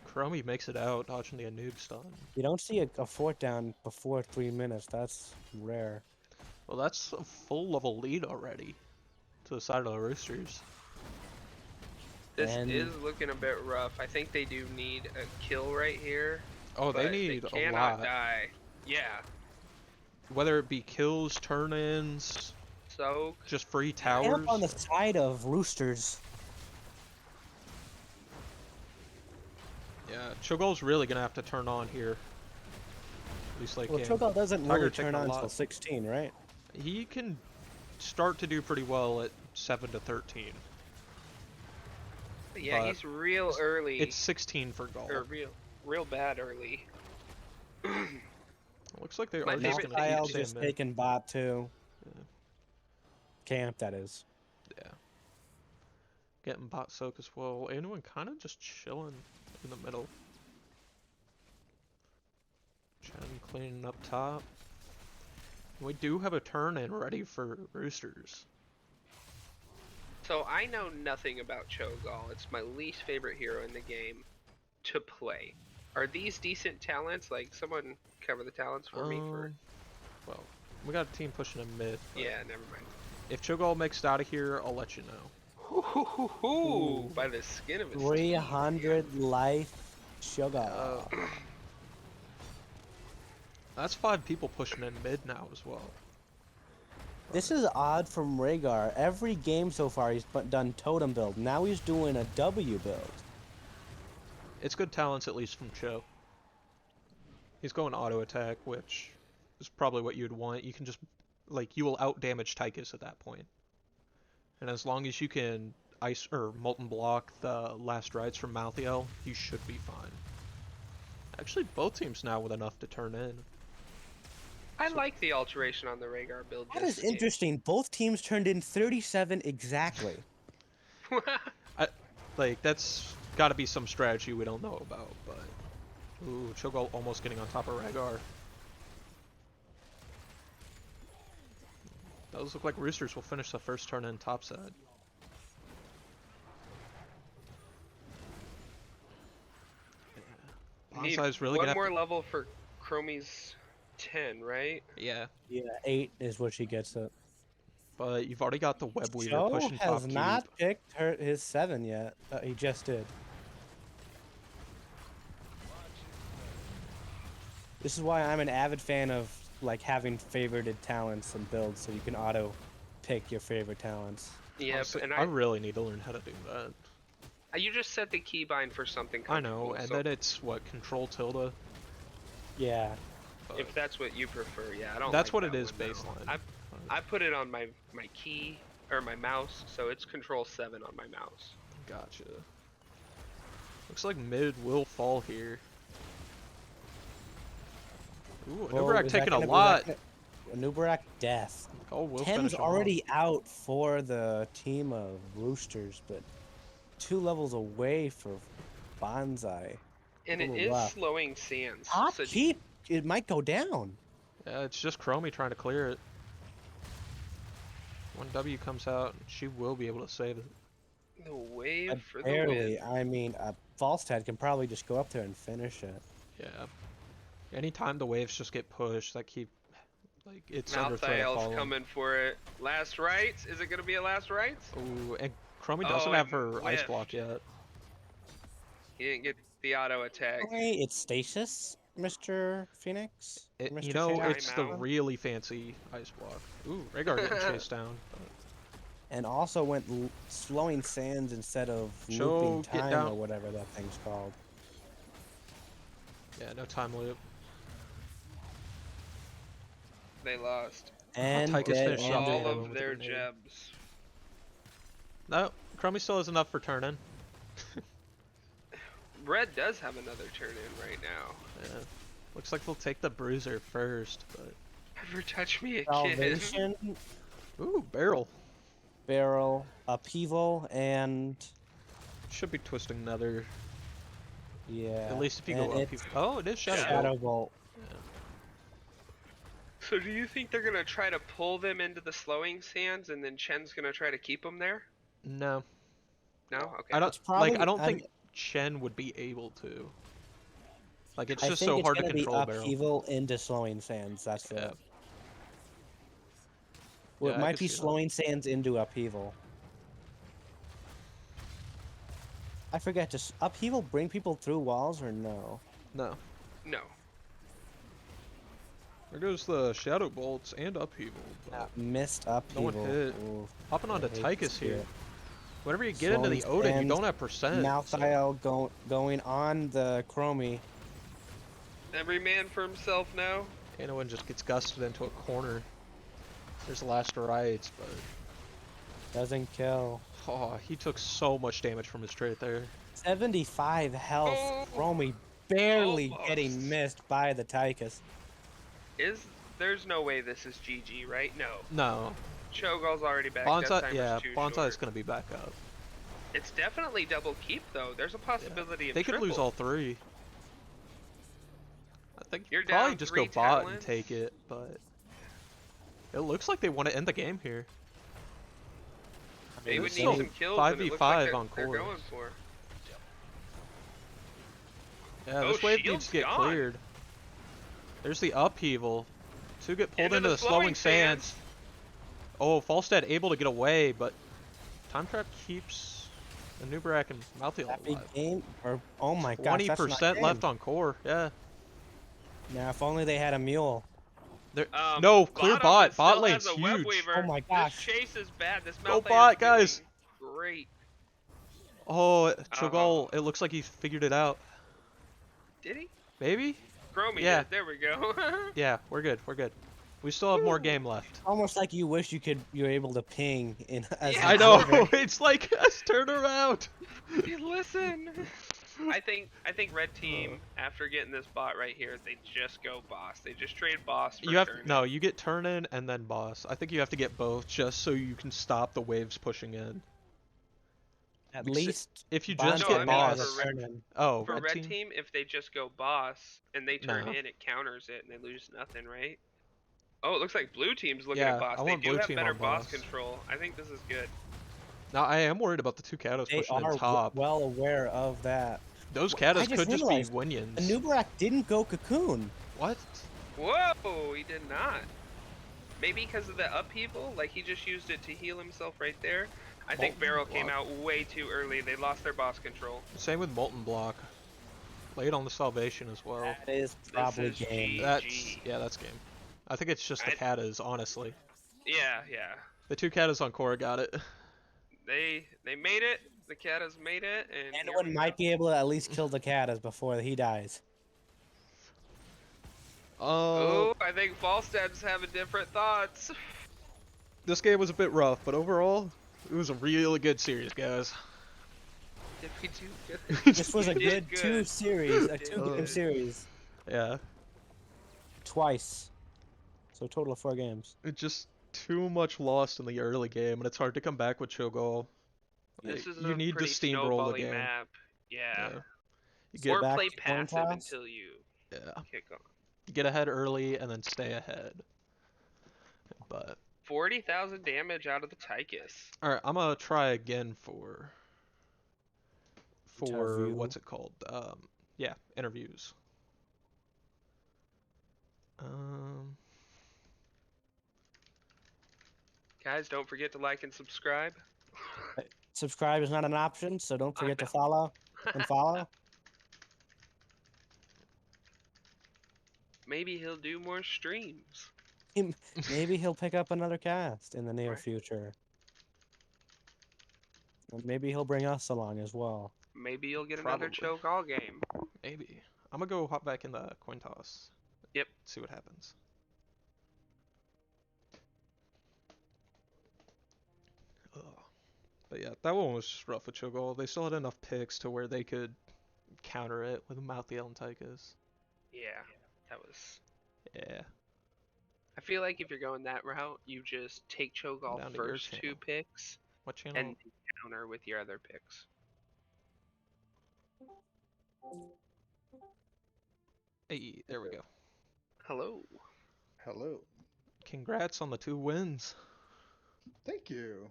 Speaker 1: Chromie makes it out, dodging the noob stun.
Speaker 2: You don't see a fort down before 3 minutes. That's rare.
Speaker 1: Well, that's a full level lead already to the side of the Roosters.
Speaker 3: This
Speaker 2: And-
Speaker 3: is looking a bit rough. I think they do need a kill right here.
Speaker 1: Oh, they
Speaker 3: but
Speaker 1: need
Speaker 3: they
Speaker 1: a
Speaker 3: cannot
Speaker 1: lot.
Speaker 3: die. Yeah.
Speaker 1: Whether it be kills, turn-ins,
Speaker 3: Soak.
Speaker 1: just free
Speaker 2: Camp
Speaker 1: towers.
Speaker 2: on the side of Roosters.
Speaker 1: Yeah, Cho'Gall's really gonna have to turn on here. At least like
Speaker 2: Well, Cho'Gall doesn't
Speaker 1: Tiger
Speaker 2: really
Speaker 1: taking
Speaker 2: turn
Speaker 1: a
Speaker 2: on
Speaker 1: lot.
Speaker 2: until 16, right?
Speaker 1: He can start to do pretty well at 7 to 13.
Speaker 3: Yeah,
Speaker 1: but
Speaker 3: he's real early.
Speaker 1: It's 16 for Gall.
Speaker 3: or real bad early.
Speaker 1: Looks like they
Speaker 3: My
Speaker 1: are just
Speaker 3: favorite
Speaker 1: gonna
Speaker 2: Kyle
Speaker 1: keep
Speaker 2: just
Speaker 1: staying mid.
Speaker 2: taking bot too.
Speaker 1: Yeah.
Speaker 2: Camp, that is.
Speaker 1: Yeah. Getting bot soak as well. Anyone kind of just chilling in the middle. Chen cleaning up top. We do have a turn in ready for Roosters.
Speaker 3: So I know nothing about Cho'Gall. It's my least favorite hero in the game to play. Are these decent talents? Like, someone cover the talents for me for.
Speaker 1: Well, we got a team pushing in mid. but
Speaker 3: Yeah, never mind.
Speaker 1: If Cho'Gall makes it out of here, I'll let you know.
Speaker 3: Ooh, by the skin of his teeth.
Speaker 2: 300 life sugar.
Speaker 1: That's 5 people pushing in mid now as well.
Speaker 2: This is odd from Rhaegar. Every game so far he's done totem build. Now he's doing a W build.
Speaker 1: It's good talents at least from Cho. He's going auto attack, which is probably what you'd want. You can just, like, you will out damage Tychus at that point. And as long as you can ice or molten block the last rides from Malthael, you should be fine. Actually, both teams now with enough to turn in.
Speaker 3: I like the alteration on the Rhaegar build.
Speaker 2: That is interesting. Both teams turned in 37 exactly.
Speaker 1: Like, that's got to be some strategy we don't know about, but... Ooh, Cho'Gall almost getting on top of Rhaegar. Those look like Roosters will finish the first turn in top side.
Speaker 3: Need
Speaker 1: Bonsai's really
Speaker 3: one
Speaker 1: gonna
Speaker 3: more
Speaker 1: have to...
Speaker 3: level for Chromie's 10, right?
Speaker 1: Yeah,
Speaker 2: Yeah, 8 is what she gets it.
Speaker 1: but you've already got the Web Weaver
Speaker 2: Joe
Speaker 1: pushing
Speaker 2: has
Speaker 1: top
Speaker 2: not
Speaker 1: cube.
Speaker 2: picked his 7 yet. He just did. This is why I'm an avid fan of like having favorited talents and builds, so you can auto pick your favorite talents.
Speaker 3: Yep,
Speaker 1: Honestly,
Speaker 3: and
Speaker 1: I really need to learn how to do that.
Speaker 3: you just set the keybind for something
Speaker 1: I know,
Speaker 3: comfortable,
Speaker 1: and
Speaker 3: so
Speaker 1: then it's what, Control Tilde?
Speaker 2: Yeah.
Speaker 1: But
Speaker 3: if that's what you prefer, yeah, I don't.
Speaker 1: that's
Speaker 3: like
Speaker 1: what it
Speaker 3: that
Speaker 1: is
Speaker 3: one, no.
Speaker 1: baseline.
Speaker 3: I put it on my key or my mouse, so it's Control 7 on my mouse.
Speaker 1: Gotcha. Looks like mid will fall here. Ooh, Nubarak taking a lot.
Speaker 2: Nubarak death.
Speaker 1: Oh, we'll
Speaker 2: 10's
Speaker 1: finish him off.
Speaker 2: already out for the team of Roosters, but 2 levels away for Banzai.
Speaker 3: And it
Speaker 2: Little
Speaker 3: is
Speaker 2: rough.
Speaker 3: slowing sands.
Speaker 2: Top
Speaker 3: so
Speaker 2: keep, it might go down.
Speaker 1: Yeah, it's just Chromie trying to clear it. When W comes out, she will be able to save it.
Speaker 3: the wave for the
Speaker 2: Barely.
Speaker 3: win.
Speaker 2: I mean, Falstad can probably just go up there and finish it.
Speaker 1: Yeah. Anytime the waves just get pushed, that keep, like, it's under threat of
Speaker 3: Malthael's
Speaker 1: falling.
Speaker 3: coming for it. Last rights? Is it gonna be a last rights?
Speaker 1: Ooh, and Chromie doesn't
Speaker 3: Oh,
Speaker 1: have
Speaker 3: and
Speaker 1: her ice
Speaker 3: whiffed.
Speaker 1: block yet.
Speaker 3: He didn't get the auto attack.
Speaker 2: Hey, it's stasis, Mr. Phoenix.
Speaker 1: You
Speaker 2: Mr.
Speaker 1: know,
Speaker 2: Chaos?
Speaker 1: it's the
Speaker 3: Timeout.
Speaker 1: really fancy ice block. Ooh, Rhaegar getting chased down. But
Speaker 2: And also went slowing sands instead of
Speaker 1: Joe,
Speaker 2: looping
Speaker 1: get
Speaker 2: time
Speaker 1: down.
Speaker 2: or whatever that thing's called.
Speaker 1: yeah, no time loop.
Speaker 3: They lost
Speaker 2: And
Speaker 1: Tychus
Speaker 2: dead
Speaker 1: finished
Speaker 2: and
Speaker 1: off the
Speaker 3: all
Speaker 1: other
Speaker 2: dead.
Speaker 1: one
Speaker 3: of
Speaker 1: with
Speaker 3: their
Speaker 1: a grenade.
Speaker 3: gems.
Speaker 1: No, Chromie still has enough for turn-in.
Speaker 3: Red does have another turn in right now.
Speaker 1: Yeah. Looks like they'll take the Bruiser first, but
Speaker 3: Never touch me again.
Speaker 2: Salvation,
Speaker 1: Ooh, barrel.
Speaker 2: barrel, upheaval, and
Speaker 1: Should be twisting nether.
Speaker 2: yeah.
Speaker 1: At least if you
Speaker 2: and
Speaker 1: go up.
Speaker 2: it's
Speaker 1: Oh, it is shadow.
Speaker 2: Shadow Bolt.
Speaker 3: So do you think they're gonna try to pull them into the slowing sands, and then Chen's gonna try to keep them there?
Speaker 1: No,
Speaker 3: No. Okay.
Speaker 1: I don't.
Speaker 2: It's probably,
Speaker 1: I don't think Chen would be able to. Like, it's
Speaker 2: I
Speaker 1: just
Speaker 2: think
Speaker 1: so
Speaker 2: it's
Speaker 1: hard to
Speaker 2: gonna be
Speaker 1: control barrel.
Speaker 2: upheaval into slowing sands. That's
Speaker 1: Yeah.
Speaker 2: it. Well,
Speaker 1: Yeah,
Speaker 2: it
Speaker 1: I
Speaker 2: might
Speaker 1: could
Speaker 2: be
Speaker 1: see that.
Speaker 2: slowing sands into upheaval. I forget. Does upheaval bring people through walls or no?
Speaker 1: No.
Speaker 3: No.
Speaker 1: There goes the shadow bolts and upheaval. But
Speaker 2: Missed
Speaker 1: no
Speaker 2: upheaval.
Speaker 1: one hit.
Speaker 2: Ooh,
Speaker 1: Hopping
Speaker 2: I
Speaker 1: onto
Speaker 2: hate to
Speaker 1: Tychus
Speaker 2: see
Speaker 1: here.
Speaker 2: it.
Speaker 1: Whenever you get into the
Speaker 2: Slowing
Speaker 1: Odin, you
Speaker 2: sands,
Speaker 1: don't have percent. So
Speaker 2: Malthael going on the Chromie.
Speaker 3: Every man for himself now.
Speaker 1: anyone just gets gusted into a corner. There's last rights, but
Speaker 2: Doesn't kill.
Speaker 1: oh, he took so much damage from his trait there.
Speaker 2: 75 health.
Speaker 3: Oh,
Speaker 2: Chromie barely
Speaker 3: almost.
Speaker 2: getting missed by the Tychus.
Speaker 3: There's no way this is GG, right? No.
Speaker 1: No,
Speaker 3: Cho'Gall's already back. Death
Speaker 1: Bonsai.
Speaker 3: timer's
Speaker 1: Yeah,
Speaker 3: too
Speaker 1: Bonsai's
Speaker 3: short.
Speaker 1: gonna be back up.
Speaker 3: It's definitely double keep though. There's a possibility of
Speaker 1: They could
Speaker 3: triple.
Speaker 1: lose all three. I think
Speaker 3: You're
Speaker 1: probably
Speaker 3: down
Speaker 1: just
Speaker 3: 3
Speaker 1: go bot and
Speaker 3: talents.
Speaker 1: take it, but it looks like they want to end the game here.
Speaker 3: They would
Speaker 1: It's
Speaker 3: need
Speaker 1: still
Speaker 3: some kills, and it looks
Speaker 1: 5v5
Speaker 3: like
Speaker 1: on
Speaker 3: they're
Speaker 1: core.
Speaker 3: going for.
Speaker 1: Yeah,
Speaker 3: Oh,
Speaker 1: this wave needs
Speaker 3: shield's
Speaker 1: to get
Speaker 3: gone.
Speaker 1: cleared. There's the upheaval. Two get pulled
Speaker 3: Into
Speaker 1: into
Speaker 3: the
Speaker 1: the slowing
Speaker 3: slowing
Speaker 1: sands. Oh, Falstad able to get away, but Time Trap keeps Nubrak and Malthael
Speaker 2: Happy
Speaker 1: alive.
Speaker 2: game. Or, oh my gosh, that's not
Speaker 1: 20%
Speaker 2: game.
Speaker 1: left on core. Yeah.
Speaker 2: Now, if only they had a mule.
Speaker 1: There. No, clear
Speaker 3: Bottom
Speaker 1: bot. Bot
Speaker 3: still
Speaker 1: lane's
Speaker 3: has a web
Speaker 1: huge.
Speaker 3: weaver.
Speaker 2: Oh my gosh.
Speaker 3: This chase is bad. This
Speaker 1: Go
Speaker 3: Malthael
Speaker 1: bot,
Speaker 3: is
Speaker 1: guys.
Speaker 3: doing great.
Speaker 1: Oh, Cho'Gall. It looks like he figured it out.
Speaker 3: Did he?
Speaker 1: Maybe?
Speaker 3: Chromie
Speaker 1: Yeah.
Speaker 3: did. There we go.
Speaker 1: Yeah, we're good. We're good. We still have more game left.
Speaker 2: Almost like you wish you're able to ping in as
Speaker 3: Yeah.
Speaker 1: I
Speaker 2: an
Speaker 1: know.
Speaker 2: observer.
Speaker 1: It's like a turnaround.
Speaker 3: Listen. I think red team after getting this bot right here, they just go boss. They just trade boss for
Speaker 1: You have
Speaker 3: turn.
Speaker 1: no. You get turn in and then boss. I think you have to get both just so you can stop the waves pushing in.
Speaker 2: At
Speaker 1: Because
Speaker 2: least
Speaker 1: if you
Speaker 2: Bonds
Speaker 1: just
Speaker 3: No,
Speaker 1: get
Speaker 3: I mean
Speaker 1: boss,
Speaker 3: for red-
Speaker 1: oh,
Speaker 3: For red team, if they just go boss and they turn
Speaker 1: No.
Speaker 3: in, it counters it and they lose nothing, right? Oh, it looks like blue team's looking
Speaker 1: Yeah,
Speaker 3: at boss.
Speaker 1: I
Speaker 3: They
Speaker 1: want
Speaker 3: do
Speaker 1: blue
Speaker 3: have
Speaker 1: team
Speaker 3: better
Speaker 1: on
Speaker 3: boss
Speaker 1: boss.
Speaker 3: control. I think this is good.
Speaker 1: Now I am worried about the two Katos
Speaker 2: they
Speaker 1: pushing in
Speaker 2: are
Speaker 1: top.
Speaker 2: well aware of that.
Speaker 1: Those
Speaker 2: I
Speaker 1: Katos
Speaker 2: just
Speaker 1: could just be
Speaker 2: realized
Speaker 1: Winions.
Speaker 2: Nubrak didn't go cocoon.
Speaker 1: What?
Speaker 3: Whoa, he did not. Maybe because of the upheaval, like he just used it to heal himself right there. I think
Speaker 1: Molten
Speaker 3: Barrel came
Speaker 1: Block.
Speaker 3: out way too early. They lost their boss control.
Speaker 1: Same with Molten Block. Late on the salvation as well.
Speaker 2: That is probably
Speaker 3: is
Speaker 2: game.
Speaker 3: GG.
Speaker 1: That's game. I think it's just the Katas, honestly.
Speaker 3: Yeah, yeah.
Speaker 1: The two Katas on core got it.
Speaker 3: They made it. The Katas made it, and here
Speaker 2: Anyone
Speaker 3: we
Speaker 2: might
Speaker 3: go.
Speaker 2: be able to at least kill the Katas before he dies.
Speaker 3: Oh, I think Falstad's having different thoughts.
Speaker 1: This game was a bit rough, but overall, it was a really good series, guys.
Speaker 3: Did we do good?
Speaker 2: This was a
Speaker 3: We
Speaker 2: good
Speaker 3: did
Speaker 2: two
Speaker 3: good.
Speaker 2: series, a
Speaker 3: We did
Speaker 2: two-game
Speaker 3: good.
Speaker 2: series.
Speaker 1: Yeah.
Speaker 2: Twice. So a total of 4 games.
Speaker 1: It just too much lost in the early game, and it's hard to come back with Cho'Gall.
Speaker 3: This is
Speaker 1: You
Speaker 3: a
Speaker 1: need to
Speaker 3: pretty
Speaker 1: steamroll the
Speaker 3: snowbally
Speaker 1: game.
Speaker 3: map. Yeah.
Speaker 1: You
Speaker 2: So
Speaker 1: get
Speaker 3: Or
Speaker 2: back
Speaker 3: play
Speaker 2: to coin
Speaker 3: passive
Speaker 2: toss?
Speaker 3: until you
Speaker 1: yeah.
Speaker 3: kick on.
Speaker 1: You get ahead early and then stay ahead. But
Speaker 3: 40,000 damage out of the Tychus.
Speaker 1: all right, I'm gonna try again for
Speaker 2: Interview.
Speaker 1: what's it called? Yeah, interviews.
Speaker 3: Guys, don't forget to like and subscribe.
Speaker 2: Subscribe is not an option, so don't forget to follow and follow.
Speaker 3: Maybe he'll do more streams.
Speaker 2: Maybe he'll pick up another cast in the near
Speaker 3: Right.
Speaker 2: future. And maybe he'll bring us along as well.
Speaker 3: Maybe you'll get another
Speaker 1: Probably.
Speaker 3: Cho'Gall game.
Speaker 1: Maybe. I'm gonna go hop back in the coin toss.
Speaker 3: Yep.
Speaker 1: See what happens. Ugh. But yeah, that one was rough with Cho'Gall. They still had enough picks to where they could counter it with Malthael and Tychus.
Speaker 3: Yeah, that was.
Speaker 1: Yeah.
Speaker 3: I feel like if you're going that route, you just take Cho'Gall
Speaker 1: Down to your
Speaker 3: first 2
Speaker 1: channel.
Speaker 3: picks
Speaker 1: What channel?
Speaker 3: and counter with your other picks.
Speaker 1: Hey, there we go.
Speaker 3: Hello.
Speaker 4: Hello.
Speaker 1: Congrats on the 2 wins.
Speaker 4: Thank you.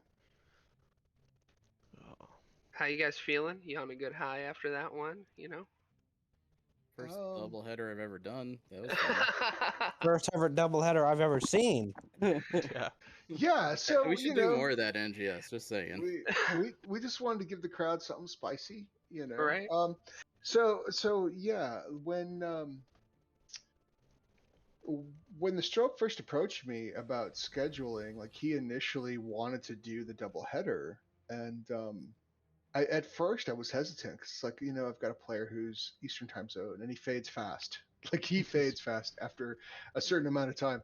Speaker 1: Oh,
Speaker 3: How you guys feeling? You on a good high after that one? You know.
Speaker 5: First
Speaker 4: Um,
Speaker 5: doubleheader I've ever done. That was fun.
Speaker 2: First ever doubleheader I've ever seen.
Speaker 1: yeah.
Speaker 4: Yeah, so
Speaker 5: we should do more of that NGS. Just saying.
Speaker 4: we just wanted to give the crowd something spicy, you know.
Speaker 3: Right.
Speaker 4: So yeah, when the stroke first approached me about scheduling, like he initially wanted to do the double header, and at first I was hesitant because like I've got a player who's Eastern time zone and he fades fast, like he fades fast after a certain amount of time.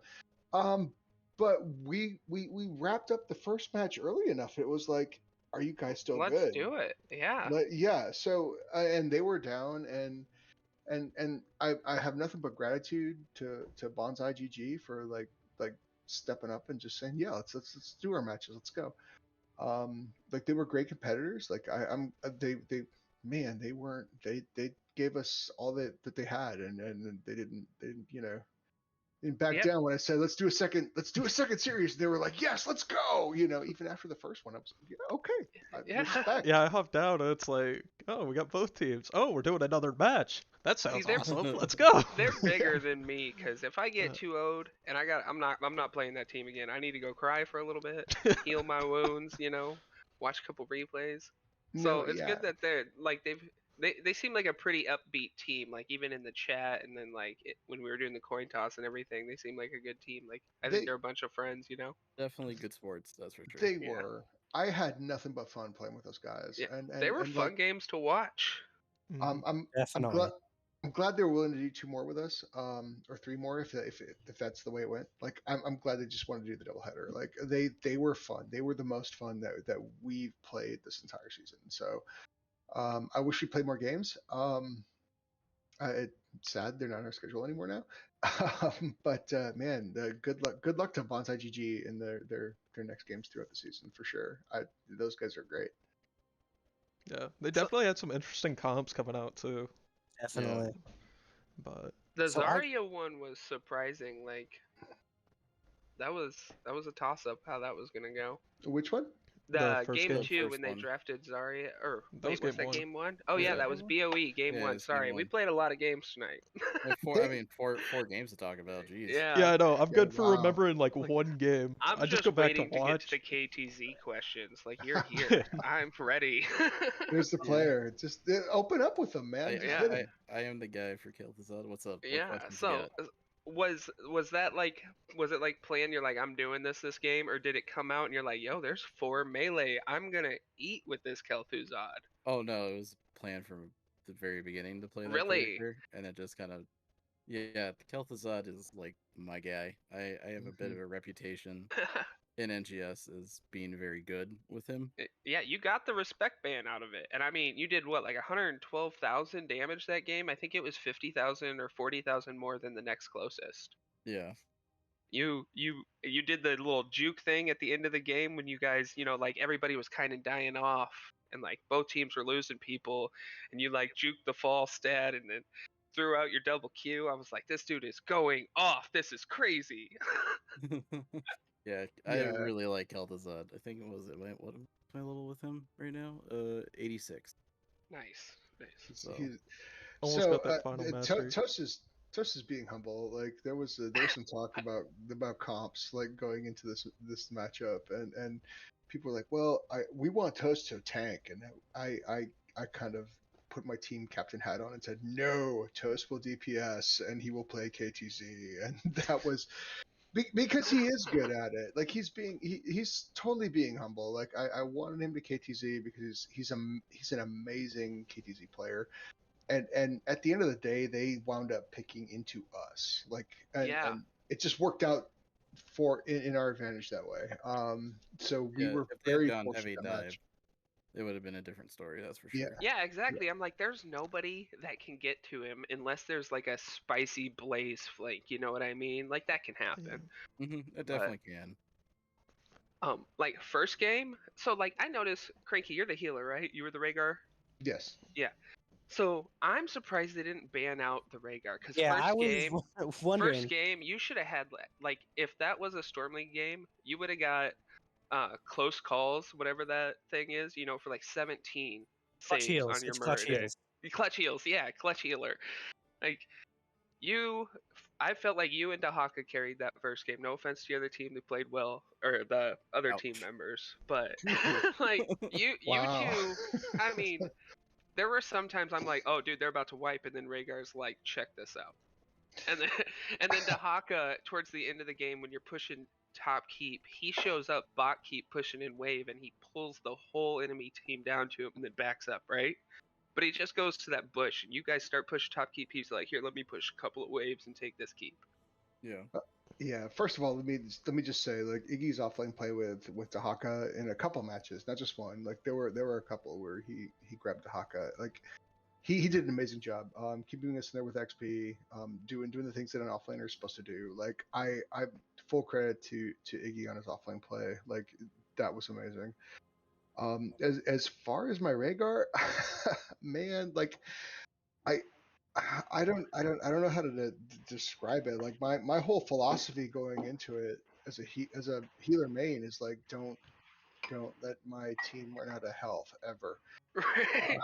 Speaker 4: But we wrapped up the first match early enough. It was like, are you guys still
Speaker 3: Let's
Speaker 4: good?
Speaker 3: do it. Yeah.
Speaker 4: Yeah. So and they were down, and I have nothing but gratitude to BanzaiGG for like stepping up and just saying, yeah, let's do our matches. Let's go. Like they were great competitors. Like they man, they gave us all that they had, and they didn't and back
Speaker 3: Yep.
Speaker 4: down when I said let's do a second series. They were like, yes, let's go. Even after the first one, I was like, yeah, okay,
Speaker 3: Yeah.
Speaker 4: respect.
Speaker 1: Yeah, I hopped out and it's like, oh, we got both teams. Oh, we're doing another match. That
Speaker 3: See,
Speaker 1: sounds
Speaker 3: they're-
Speaker 1: awesome. Let's go.
Speaker 3: They're bigger than me because if I get 2-0'd and I'm not playing that team again. I need to go cry for a little bit, heal my wounds, watch a couple replays. So
Speaker 4: No,
Speaker 3: it's
Speaker 4: yeah,
Speaker 3: good that they're like they seem like a pretty upbeat team. Like even in the chat and then like when we were doing the coin toss and everything, they seem like a good team. Like I think
Speaker 4: They-
Speaker 3: they're a bunch of friends.
Speaker 5: Definitely good sports. That's for sure.
Speaker 4: they
Speaker 3: Yeah.
Speaker 4: were. I had nothing but fun playing with those guys,
Speaker 3: Yeah,
Speaker 4: and
Speaker 3: they were
Speaker 4: and
Speaker 3: fun
Speaker 4: like
Speaker 3: games to watch.
Speaker 1: Mhm.
Speaker 4: I'm
Speaker 2: Definitely.
Speaker 4: glad they were willing to do 2 more with us, or 3 more if that's the way it went. Like I'm glad they just wanted to do the doubleheader. Like they were fun. They were the most fun that we've played this entire season. So I wish we played more games. It's sad they're not on our schedule anymore now. But man, good luck to BanzaiGG in their next games throughout the season for sure. Those guys are great.
Speaker 1: Yeah, they definitely had some interesting comps coming out too.
Speaker 2: Definitely.
Speaker 1: But
Speaker 3: The
Speaker 2: So I-
Speaker 3: Zarya one was surprising. Like that was a toss up how that was gonna go.
Speaker 4: Which one?
Speaker 1: The
Speaker 3: The
Speaker 1: first
Speaker 3: game
Speaker 1: game.
Speaker 5: The
Speaker 3: 2
Speaker 5: first
Speaker 3: when they
Speaker 5: one.
Speaker 3: drafted Zarya, or
Speaker 1: That was
Speaker 3: wait, was
Speaker 1: game
Speaker 3: that
Speaker 1: one.
Speaker 3: game 1? Oh
Speaker 1: Was
Speaker 3: yeah,
Speaker 1: that
Speaker 3: that was
Speaker 1: game
Speaker 3: BOE game
Speaker 5: Yeah,
Speaker 3: 1.
Speaker 5: it's game
Speaker 3: Sorry, we
Speaker 5: 1.
Speaker 3: played a lot of games tonight.
Speaker 5: I mean, four games to talk about. Jeez.
Speaker 1: yeah, I know. I'm good for
Speaker 4: wow.
Speaker 1: remembering like one game.
Speaker 3: I'm
Speaker 1: I just go back to
Speaker 3: waiting to get
Speaker 1: watch.
Speaker 3: to the KTZ questions. Like you're here, I'm ready.
Speaker 4: There's the
Speaker 5: Yeah.
Speaker 4: player. Just open up with them, man. Just
Speaker 3: Yeah.
Speaker 4: hit 'em.
Speaker 5: I am the guy for Kel'Thuzad. What's up? What
Speaker 3: Yeah.
Speaker 5: questions you
Speaker 3: So
Speaker 5: got?
Speaker 3: was that like was it like planned? You're like I'm doing this game, or did it come out and you're like, yo, there's 4 melee. I'm gonna eat with this Kel'Thuzad.
Speaker 5: Oh no, it was planned from the very beginning to play that
Speaker 3: Really?
Speaker 5: character, and it just kind of yeah. Kel'Thuzad is like my guy. I have a bit of a reputation in NGS as being very good with him.
Speaker 3: Yeah, you got the respect ban out of it. And I mean, you did what, like 112,000 damage that game? I think it was 50,000 or 40,000 more than the next closest.
Speaker 5: Yeah.
Speaker 3: You did the little juke thing at the end of the game when you guys, like everybody was kind of dying off and like both teams were losing people and you like juked the fall stat and then threw out your double Q. I was like, this dude is going off. This is crazy.
Speaker 5: Yeah, I
Speaker 4: Yeah.
Speaker 5: really like Kel'Thuzad. I think what am I level with him right now? 86.
Speaker 3: Nice.
Speaker 5: So
Speaker 1: Almost got that final mastery.
Speaker 4: Toast is being humble. Like there was some talk about comps like going into this matchup, and people were like, well, we want Toast to tank, and I kind of put my team captain hat on and said, no, Toast will DPS and he will play KTZ, and that was because he is good at it. Like he's totally being humble. Like I wanted him to KTZ because he's an amazing KTZ player. And at the end of the day, they wound up picking into us. Like and it just worked out in our advantage that way. So we
Speaker 5: yeah,
Speaker 4: were
Speaker 5: if they had
Speaker 4: very
Speaker 5: gone
Speaker 4: fortunate
Speaker 5: heavy
Speaker 4: that
Speaker 5: dive,
Speaker 4: match.
Speaker 5: it would have been a different story. That's for
Speaker 4: Yeah.
Speaker 5: sure.
Speaker 3: Yeah, exactly. I'm like, there's nobody that can get to him unless there's like a spicy blaze flank. You know what I mean? Like that can happen.
Speaker 5: It definitely can.
Speaker 3: Like first game. So like I noticed, Cranky, you're the healer, right? You were the Rhaegar.
Speaker 4: Yes.
Speaker 3: Yeah. So I'm surprised they didn't ban out the Rhaegar because
Speaker 2: Yeah, I
Speaker 3: first
Speaker 2: was
Speaker 3: game,
Speaker 2: wondering.
Speaker 3: first game you should have had like if that was a Storm League game, you would have got close calls, whatever that thing is, you know, for like 17
Speaker 2: Clutch
Speaker 3: saves
Speaker 2: heals.
Speaker 3: on your
Speaker 2: It's clutch
Speaker 3: Murray.
Speaker 2: heals.
Speaker 3: Clutch heals, yeah, clutch healer. Like I felt like you and Dahaka carried that first game. No offense to the other team, they played well, or the other team
Speaker 5: Ouch.
Speaker 3: members, but like
Speaker 4: Wow.
Speaker 3: you two, I mean, there were some times I'm like, oh dude, they're about to wipe, and then Rhaegar's like, check this out, and then Dahaka towards the end of the game when you're pushing top keep, he shows up bot keep pushing in wave, and he pulls the whole enemy team down to him and then backs up, right? But he just goes to that bush, and you guys start pushing top keep. He's like, here, let me push a couple of waves and take this keep.
Speaker 5: Yeah.
Speaker 4: Yeah. First of all, let me just say, like, Iggy's offlane play with Dahaka in a couple matches, not just one. Like there were a couple where he grabbed Dahaka. Like he did an amazing job. Keeping us in there with XP, doing the things that an offlaner is supposed to do. Like I full credit to Iggy on his offlane play. Like that was amazing. As far as my Rhaegar, man, like I don't know how to describe it. Like my whole philosophy going into it as a healer main is like don't let my team run out of health ever.
Speaker 3: Right.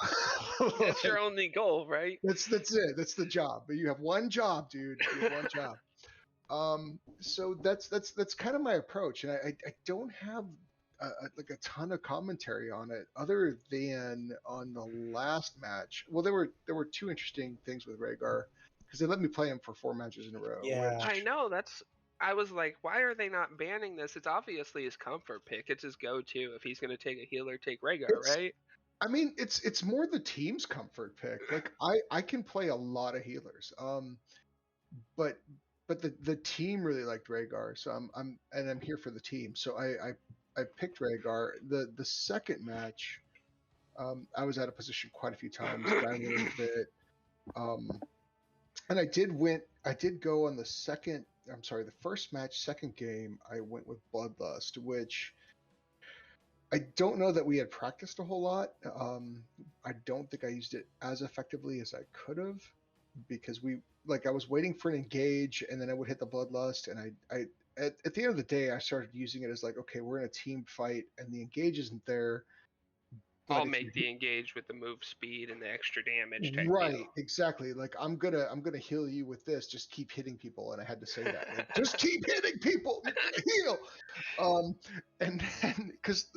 Speaker 3: That's your only goal, right?
Speaker 4: That's it. That's the job. But you have one job, dude. You have one job. So that's kind of my approach, and I don't have like a ton of commentary on it other than on the last match. Well, there were two interesting things with Rhaegar because they let me play him for 4 matches in a row.
Speaker 2: Yeah.
Speaker 3: I know. I was like, why are they not banning this? It's obviously his comfort pick. It's his go-to. If he's going to take a healer, take Rhaegar, right?
Speaker 4: I mean, it's more the team's comfort pick. Like I can play a lot of healers. But the team really liked Rhaegar, so I'm here for the team. So I picked Rhaegar. The second match, I was out of position quite a few times, dying a little bit. And I did go on the first match, second game, I went with Bloodlust, which I don't know that we had practiced a whole lot. I don't think I used it as effectively as I could have because I was waiting for an engage and then I would hit the Bloodlust, and I at the end of the day I started using it as like, okay, we're in a team fight and the engage isn't there.
Speaker 3: I'll make the engage with the move speed and the extra damage type
Speaker 4: right
Speaker 3: deal.
Speaker 4: Exactly. Like I'm gonna heal you with this, just keep hitting people, and I had to say that, like, just keep hitting people, heal. And then because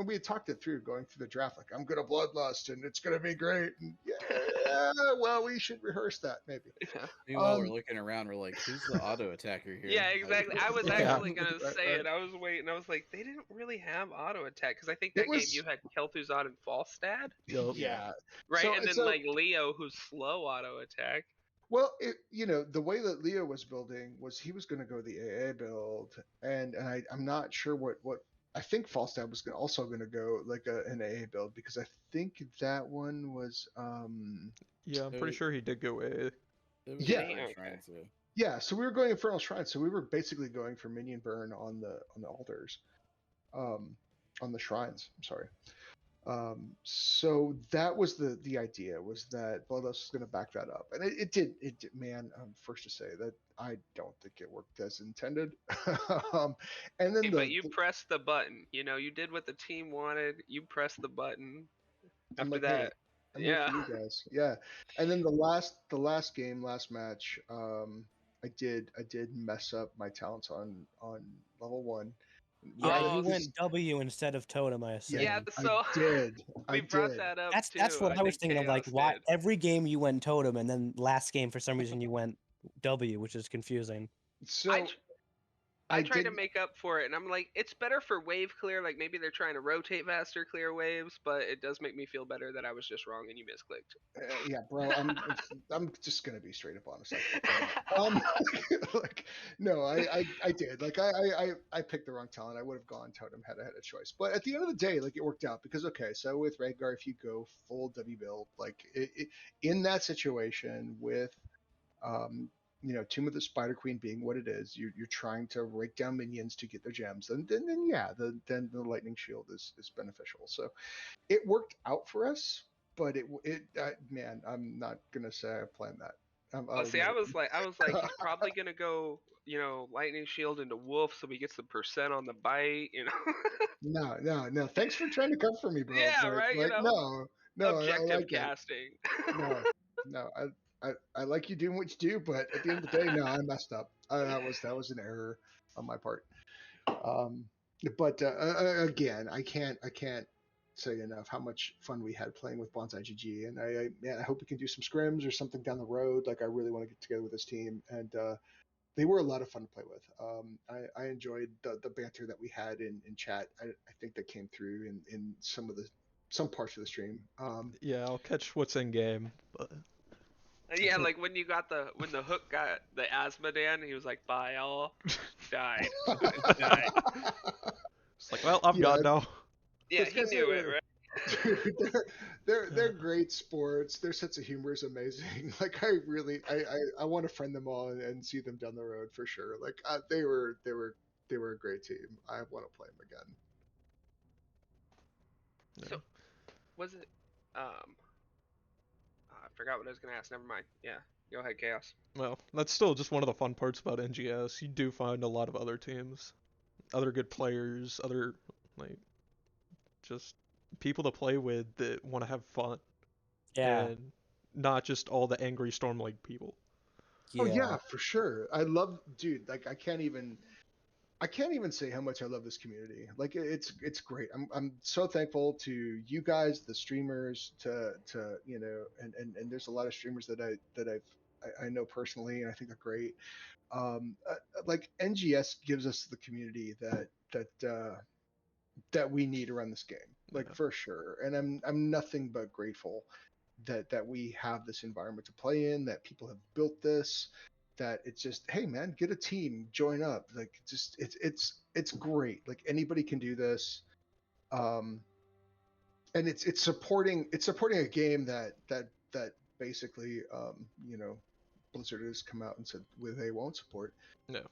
Speaker 4: we had talked it through going through the draft, like I'm gonna Bloodlust and it's gonna be great, and yeah, well, we should rehearse that maybe.
Speaker 5: Meanwhile, we're looking around, we're like, who's the auto attacker here?
Speaker 3: Yeah, exactly. I was
Speaker 1: Yeah.
Speaker 3: actually gonna
Speaker 4: Right,
Speaker 3: say
Speaker 4: right.
Speaker 3: it. I was waiting. I was like, they didn't really have auto attack because I think that game you had Kel'Thuzad and Falstad,
Speaker 1: Yup.
Speaker 4: Yeah.
Speaker 3: right?
Speaker 4: So-
Speaker 3: and then
Speaker 4: so-
Speaker 3: like Leo, who's slow auto attack.
Speaker 4: Well, the way that Leo was building was he was going to go the AA build, and I'm not sure what I think Falstad was also going to go like an AA build, because I think that one was
Speaker 1: Yeah, I'm pretty sure he did go A.
Speaker 4: Yeah.
Speaker 5: Yeah.
Speaker 4: So we were going Infernal Shrine, so we were basically going for minion burn on the altars, on the shrines. I'm sorry. So that was the idea, was that Bloodlust was going to back that up, and it did. Man, I'm first to say that I don't think it worked as intended. And then
Speaker 3: But you pressed the button. You know, you did what the team wanted. You pressed the button.
Speaker 4: I'm
Speaker 3: After
Speaker 4: like,
Speaker 3: that,
Speaker 4: hey, I'm here for you guys. Yeah. And then the last match, I did mess up my talents on level 1.
Speaker 2: Yeah,
Speaker 3: Oh,
Speaker 2: you went W instead of totem, I assume.
Speaker 3: Yeah, so
Speaker 4: I did.
Speaker 3: we brought that up
Speaker 2: That's
Speaker 3: too.
Speaker 2: what I was
Speaker 3: think
Speaker 2: thinking of. Like,
Speaker 3: Chaos
Speaker 2: why
Speaker 3: did.
Speaker 2: every game you went totem, and then last game for some reason you went W, which is confusing.
Speaker 4: So
Speaker 3: I I try to
Speaker 4: didn't.
Speaker 3: make up for it, and I'm like, it's better for wave clear. Like maybe they're trying to rotate faster, clear waves, but it does make me feel better that I was just wrong and you misclicked.
Speaker 4: Yeah, bro, I'm just gonna be straight up honest. I fucked that up. Like, no, I did. Like, I picked the wrong talent. I would have gone totem had I had a choice. But at the end of the day, like, it worked out because okay, so with Rhaegar, if you go full W build, like, in that situation with, um, Tomb of the Spider Queen being what it is, you're trying to rake down minions to get their gems, and then yeah, then the lightning shield is beneficial. So it worked out for us, but man, I'm not gonna say I planned that.
Speaker 3: Oh,
Speaker 4: I'll
Speaker 3: see, I
Speaker 4: admit
Speaker 3: was like, he's probably gonna go, lightning shield into wolf so he gets the percent on the bite.
Speaker 4: no. Thanks for trying to come for me, bro.
Speaker 3: Yeah,
Speaker 4: But
Speaker 3: right.
Speaker 4: like, no, I
Speaker 3: Objective
Speaker 4: like it.
Speaker 3: casting.
Speaker 4: No. I like you doing what you do, but at the end of the day, no, I messed up. That was an error on my part. Um, but again, I can't say enough how much fun we had playing with BanzaiGG, and I hope we can do some scrims or something down the road. Like, I really want to get together with this team, and they were a lot of fun to play with. I enjoyed the banter that we had in chat. I think that came through in some parts of the stream.
Speaker 1: Yeah, I'll catch what's in game, but
Speaker 3: Yeah, like when the hook got the Asmodan, he was like, "Bye all," died. Died.
Speaker 1: it's like, well, I'm
Speaker 4: Yeah,
Speaker 1: gone now.
Speaker 3: Yeah,
Speaker 4: Those
Speaker 3: he
Speaker 4: guys
Speaker 3: knew
Speaker 4: are-
Speaker 3: it, right?
Speaker 4: Dude, they're great sports. Their sense of humor is amazing. Like, I want to friend them all and see them down the road for sure. Like, they were a great team. I want to play them again.
Speaker 3: So, was it? I forgot what I was gonna ask. Never mind. Yeah, go ahead, Chaos.
Speaker 1: Well, that's still just one of the fun parts about NGS. You do find a lot of other teams, other good players, other, like, just people to play with that want to have fun,
Speaker 2: Yeah.
Speaker 1: and not just all the angry Storm League people.
Speaker 4: Oh yeah, for sure. I love, dude. Like, I can't even say how much I love this community. Like, it's great. I'm so thankful to you guys, the streamers, to and there's a lot of streamers that I know personally, and I think they're great. Like, NGS gives us the community that we need around this game, like,
Speaker 1: Yeah.
Speaker 4: for sure. And I'm nothing but grateful that we have this environment to play in, that people have built this, that it's just, hey man, get a team, join up. Like, just it's great. Like, anybody can do this. And it's supporting a game that basically, Blizzard has come out and said they won't support.
Speaker 1: No.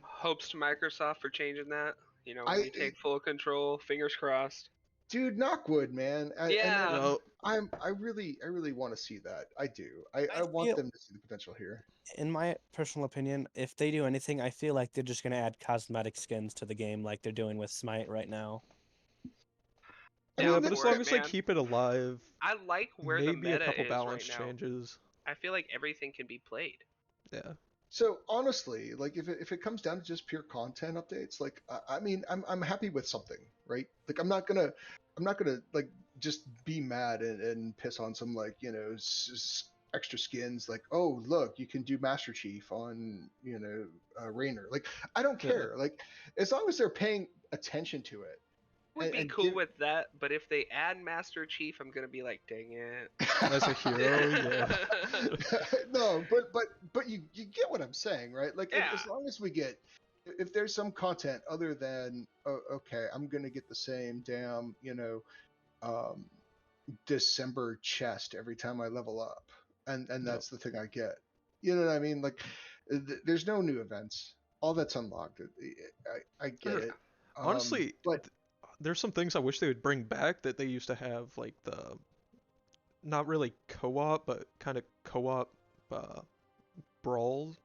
Speaker 3: Hopes to Microsoft for changing that. When
Speaker 4: I-
Speaker 3: you take full control, fingers crossed.
Speaker 4: Dude, knockwood, man.
Speaker 3: Yeah.
Speaker 1: Well,
Speaker 4: I really want to see that. I do. I want
Speaker 2: feel-
Speaker 4: them to see the potential here.
Speaker 2: In my personal opinion, if they do anything, I feel like they're just gonna add cosmetic skins to the game, like they're doing with Smite right now.
Speaker 4: I
Speaker 1: yeah,
Speaker 4: mean,
Speaker 1: but
Speaker 4: that's
Speaker 1: as long
Speaker 3: it,
Speaker 1: as they
Speaker 3: man.
Speaker 1: keep it alive,
Speaker 3: I like where the
Speaker 1: maybe a
Speaker 3: meta
Speaker 1: couple
Speaker 3: is
Speaker 1: balance
Speaker 3: right now.
Speaker 1: changes.
Speaker 3: I feel like everything can be played.
Speaker 1: Yeah.
Speaker 4: So honestly, like, if it comes down to just pure content updates, like, I mean, I'm happy with something, right? Like, I'm not gonna like just be mad and piss on some, like, extra skins. Like, oh look, you can do Master Chief on Raynor. Like, I don't
Speaker 1: Yeah.
Speaker 4: care. Like, as long as they're paying attention to it.
Speaker 3: Would be
Speaker 4: and
Speaker 3: cool
Speaker 4: give-
Speaker 3: with that, but if they add Master Chief, I'm gonna be like, dang it.
Speaker 1: As a hero, yeah.
Speaker 4: No, but you get what I'm saying, right? Like,
Speaker 3: Yeah.
Speaker 4: as long as we get, if there's some content other than, oh, okay, I'm gonna get the same damn December chest every time I level up, and that's the thing I get. You know what I mean? Like, there's no new events. All that's unlocked. I get
Speaker 1: Sure.
Speaker 4: it.
Speaker 1: Honestly,
Speaker 4: but
Speaker 1: there's some things I wish they would bring back that they used to have, like the not really co-op, but kind of co-op brawls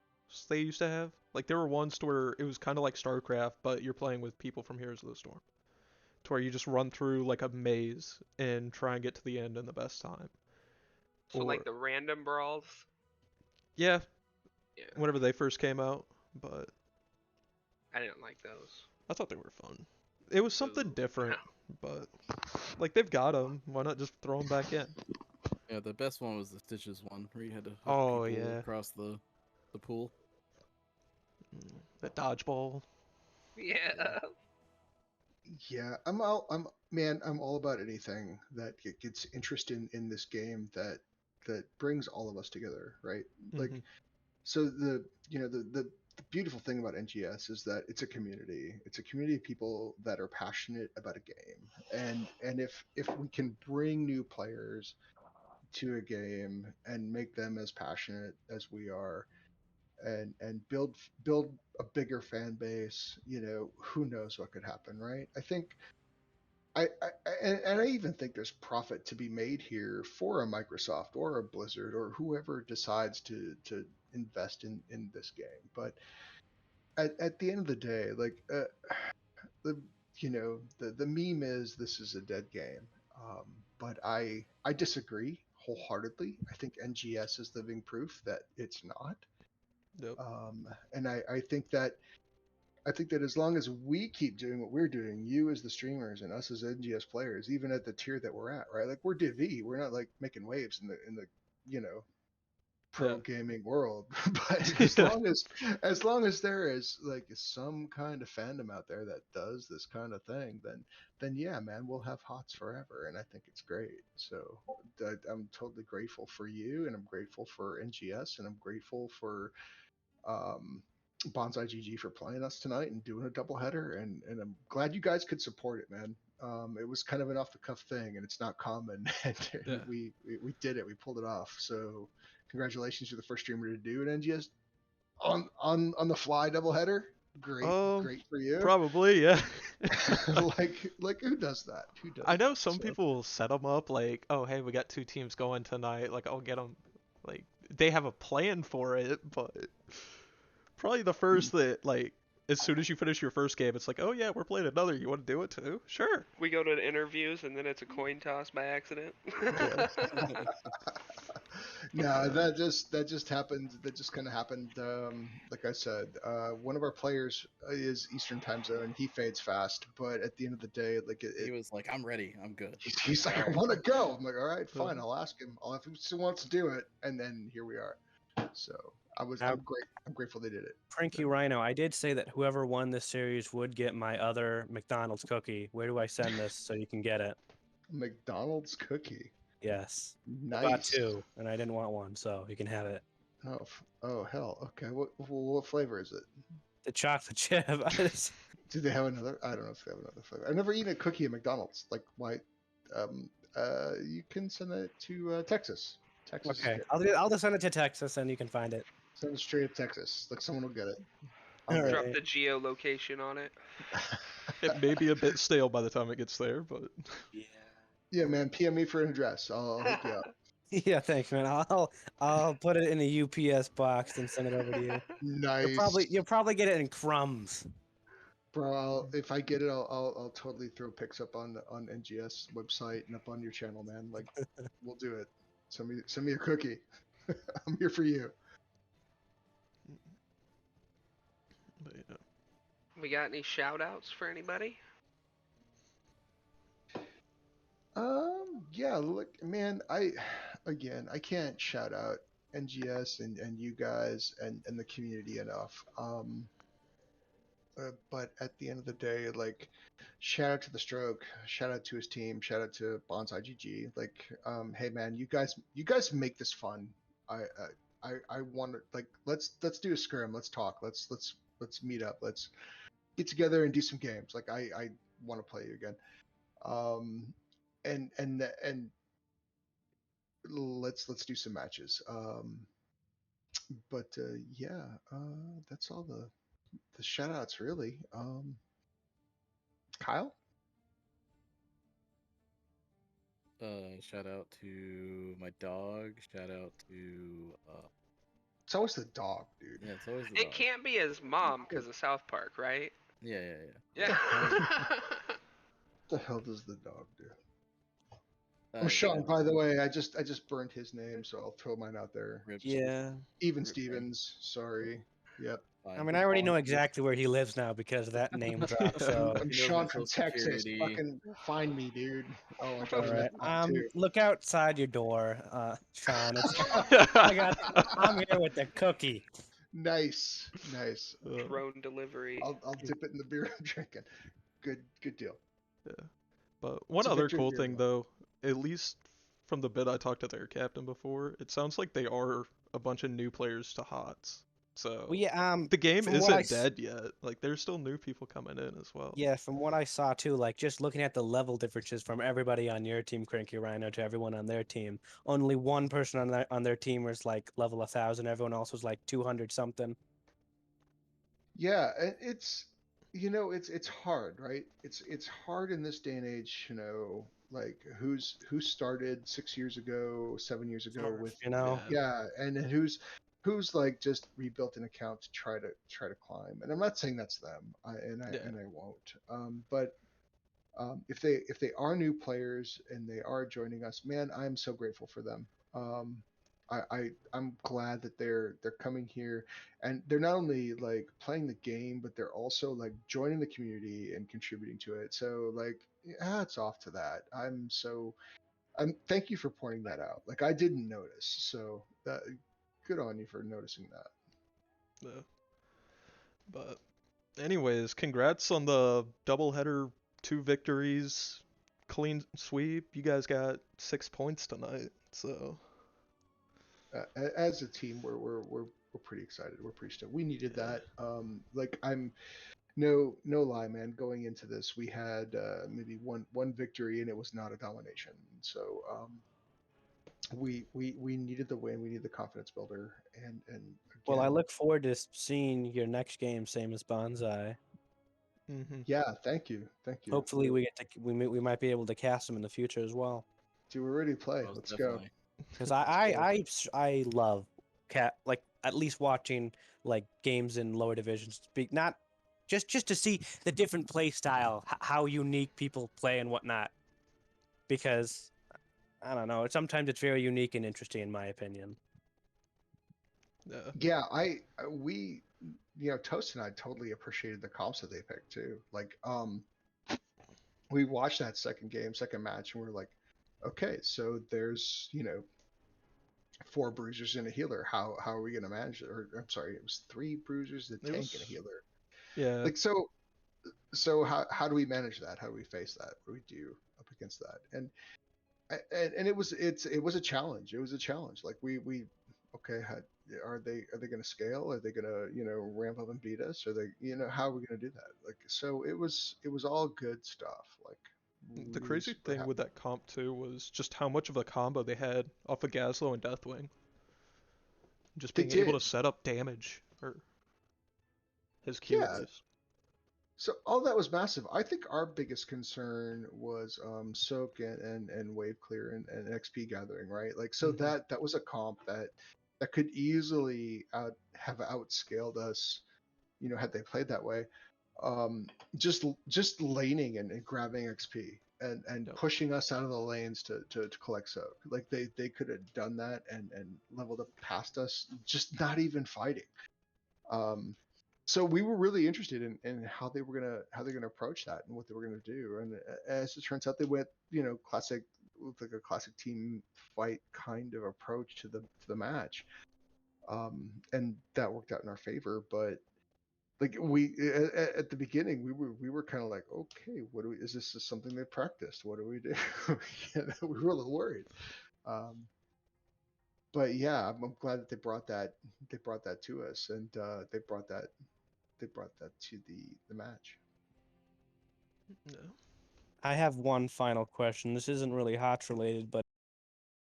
Speaker 1: they used to have. Like, there were ones to where it was kind of like StarCraft, but you're playing with people from Heroes of the Storm, to where you just run through like a maze and try and get to the end in the best time.
Speaker 3: So like
Speaker 1: Or-
Speaker 3: the random brawls.
Speaker 1: Yeah,
Speaker 3: Yeah.
Speaker 1: whenever they first came out, but
Speaker 3: I didn't like those.
Speaker 1: I thought they were fun. It was something
Speaker 3: Ooh.
Speaker 1: different, but like, they've got them. Why not just throw them back in?
Speaker 5: Yeah, the best one was the Stitches one, where you had to hook
Speaker 1: Oh,
Speaker 5: people
Speaker 1: yeah.
Speaker 5: across the pool.
Speaker 1: The dodgeball.
Speaker 3: Yeah.
Speaker 4: Yeah, I'm all about anything that gets interest in this game that brings all of us together, right? Like,
Speaker 1: Mhm.
Speaker 4: so the beautiful thing about NGS is that it's a community. It's a community of people that are passionate about a game, and if we can bring new players to a game and make them as passionate as we are, and build a bigger fan base, who knows what could happen, right? I think and I even think there's profit to be made here for a Microsoft or a Blizzard or whoever decides to invest in this game. But at the end of the day, like the the meme is this is a dead game. But I disagree wholeheartedly. I think NGS is living proof that it's not.
Speaker 1: Yep.
Speaker 4: And I think that as long as we keep doing what we're doing, you as the streamers and us as NGS players, even at the tier that we're at, right? Like we're Div E, we're not like making waves in the pro
Speaker 1: Yeah.
Speaker 4: gaming world. But
Speaker 1: Yeah.
Speaker 4: as long as there is like some kind of fandom out there that does this kind of thing, then yeah, man, we'll have HOTS forever, and I think it's great. So I'm totally grateful for you, and I'm grateful for NGS, and I'm grateful for um, BanzaiGG for playing us tonight and doing a doubleheader, and I'm glad you guys could support it, man. It was kind of an off the cuff thing, and it's not common, and
Speaker 1: Yeah.
Speaker 4: we did it. We pulled it off. So congratulations, you're the first streamer to do an NGS on the fly doubleheader. Great for you.
Speaker 1: Probably, yeah.
Speaker 4: like who does that? Who does?
Speaker 1: I know
Speaker 4: that?
Speaker 1: some
Speaker 4: So,
Speaker 1: people set them up like, oh, hey, we got 2 teams going tonight. Like, I'll get them. Like, they have a plan for it, but probably the first that, like, as soon as you finish your first game, it's like, oh, yeah, we're playing another. You want to do it too? Sure.
Speaker 3: We go to the interviews and then it's a coin toss by accident.
Speaker 1: Yeah.
Speaker 4: No, that just happened. That just kind of happened. Like I said, one of our players is Eastern time zone. He fades fast, but at the end of the day, like
Speaker 5: He was like, "I'm ready. I'm good."
Speaker 4: he's like, I want to go. I'm like, all right, fine. I'll ask him. If he still wants to do it, and then here we are. So I'm great. I'm grateful they did it.
Speaker 2: Pranky Rhino, I did say that whoever won this series would get my other McDonald's cookie. Where do I send this so you can get it?
Speaker 4: McDonald's cookie.
Speaker 2: Yes.
Speaker 4: Nice.
Speaker 2: I bought 2, and I didn't want one, so you can have it.
Speaker 4: Oh hell. Okay. What flavor is it?
Speaker 2: The chocolate chip.
Speaker 4: Do they have another? I don't know if they have another flavor. I've never eaten a cookie at McDonald's. Like why? You can send it to Texas. Texas.
Speaker 2: Okay, I'll just send it to Texas, and you can find it.
Speaker 4: Send it straight to Texas. Like someone will get it.
Speaker 2: All
Speaker 3: Drop
Speaker 2: right.
Speaker 3: the geolocation on it.
Speaker 1: It may be a bit stale by the time it gets there, but
Speaker 2: Yeah.
Speaker 4: Yeah, man. PM me for an address. I'll hook you up.
Speaker 2: Yeah, thanks, man. I'll put it in a UPS box and send it over to you.
Speaker 4: Nice.
Speaker 2: You'll probably get it in crumbs.
Speaker 4: Bro, if I get it, I'll totally throw pics up on NGS website and up on your channel, man. Like, we'll do it. Send me a cookie. I'm here for you.
Speaker 1: yeah.
Speaker 3: We got any shout outs for anybody?
Speaker 4: Yeah, look, man, I can't shout out NGS and you guys and the community enough. But at the end of the day, like, shout out to the Stroke, shout out to his team, shout out to BanzaiGG. Like, hey man, you guys make this fun. I want to, like, let's do a scrim, let's talk, let's meet up, let's get together and do some games. Like, I want to play you again. And let's do some matches. But yeah, that's all the shout outs really. Kyle?
Speaker 5: Shout out to my dog. Shout out to
Speaker 4: It's always the dog, dude.
Speaker 5: yeah, it's always the
Speaker 3: It
Speaker 5: dog.
Speaker 3: can't be his mom because of South Park, right?
Speaker 5: Yeah.
Speaker 3: Yeah.
Speaker 4: What the hell does the dog do?
Speaker 5: Uh,
Speaker 4: Oh, Sean, by the way, I just burned his name, so I'll throw mine out there.
Speaker 5: Rip
Speaker 2: Yeah.
Speaker 4: Even
Speaker 5: Rip
Speaker 4: Stevens, sorry. Yep.
Speaker 5: fine.
Speaker 2: I mean, I already know exactly where he lives now because of that name drop. So,
Speaker 4: I'm
Speaker 5: He knows
Speaker 4: Sean
Speaker 5: my
Speaker 4: from
Speaker 5: social
Speaker 4: Texas.
Speaker 5: security.
Speaker 4: Fucking find me, dude. Oh, I
Speaker 2: all
Speaker 4: thought you
Speaker 2: right.
Speaker 4: meant too.
Speaker 2: Look outside your door, Sean. I'm here with the cookie.
Speaker 4: Nice, nice.
Speaker 3: Drone delivery.
Speaker 4: I'll dip it in the beer I'm drinking. Good deal.
Speaker 1: Yeah. But one
Speaker 4: It's a
Speaker 1: other
Speaker 4: victory
Speaker 1: cool
Speaker 4: beer,
Speaker 1: thing, though, at least from the bit I talked to their captain before, it sounds like they are a bunch of new players to HOTS. So
Speaker 2: Well, yeah,
Speaker 1: the game
Speaker 2: from what I
Speaker 1: isn't dead yet. Like, there's still new people coming in as well.
Speaker 2: Yeah, from what I saw too, like just looking at the level differences from everybody on your team, Cranky Rhino, to everyone on their team, only one person on their team was like level 1,000. Everyone else was like 200 something.
Speaker 4: Yeah, and it's hard, right? It's hard in this day and age, like who started 6 years ago, 7 years ago with
Speaker 1: Yeah.
Speaker 4: and then who's like just rebuilt an account to try to climb. And I'm not saying that's them,
Speaker 1: Yeah.
Speaker 4: and I won't. But if they are new players and they are joining us, man, I'm so grateful for them. I'm glad that they're coming here, and they're not only like playing the game, but they're also like joining the community and contributing to it. So like, hats off to that. I'm thank you for pointing that out. Like I didn't notice, so good on you for noticing that.
Speaker 1: Yeah. But anyways, congrats on the doubleheader, 2 victories, clean sweep. You guys got 6 points tonight, so
Speaker 4: As a team, we're pretty excited. We're pretty stoked. We needed
Speaker 1: yeah.
Speaker 4: that. Like I'm no lie, man. Going into this, we had maybe one victory, and it was not a domination. So we needed the win. We needed the confidence builder, and
Speaker 2: Well, I
Speaker 4: again,
Speaker 2: look forward to seeing your next game, same as Banzai.
Speaker 1: Mhm.
Speaker 4: yeah. Thank you.
Speaker 2: Hopefully, we might be able to cast him in the future as well.
Speaker 4: Do we already play?
Speaker 5: Most
Speaker 4: Let's go.
Speaker 5: definitely.
Speaker 2: Because
Speaker 4: Let's go.
Speaker 2: I love like at least watching like games in lower divisions. Not just to see the different play style, how unique people play and whatnot. Because I don't know, sometimes it's very unique and interesting in my opinion.
Speaker 1: Yeah.
Speaker 4: Yeah, we Toast and I totally appreciated the comps that they picked too. Like we watched that second match, and we're like, okay, so there's 4 bruisers and a healer. How are we gonna manage it? Or I'm sorry, it was 3 bruisers, a
Speaker 1: It
Speaker 4: tank, and a
Speaker 1: was
Speaker 4: healer.
Speaker 1: yeah.
Speaker 4: Like so how do we manage that? How do we face that? What do we do up against that? And it was a challenge. It was a challenge. Like we okay, are they going to scale? Are they going to ramp up and beat us? Are they how are we going to do that? Like so it was all good stuff. Like
Speaker 1: The
Speaker 4: really
Speaker 1: crazy
Speaker 4: super
Speaker 1: thing
Speaker 4: happy.
Speaker 1: with that comp too was just how much of a combo they had off of Gazlowe and Deathwing. Just
Speaker 4: They
Speaker 1: being able
Speaker 4: did.
Speaker 1: to set up damage for his Q at
Speaker 4: Yeah.
Speaker 1: least.
Speaker 4: So all that was massive. I think our biggest concern was soak and wave clear and XP gathering, right? Like so
Speaker 1: Mhm.
Speaker 4: that was a comp that could easily have outscaled us, had they played that way. Just laning and grabbing XP and
Speaker 1: Yep.
Speaker 4: pushing us out of the lanes to collect soak. Like they could have done that and leveled up past us, just not even fighting. So we were really interested in how they're gonna approach that and what they were gonna do. And as it turns out, they went classic, with like a classic team fight kind of approach to the match, and that worked out in our favor. But like at the beginning, we were kind of like, okay, what do we? Is this something they practiced? What do we do? We were a little worried. Um, but yeah, I'm glad that they brought that to us, and they brought that to the match.
Speaker 1: Yeah.
Speaker 2: I have one final question. This isn't really HOTS related, but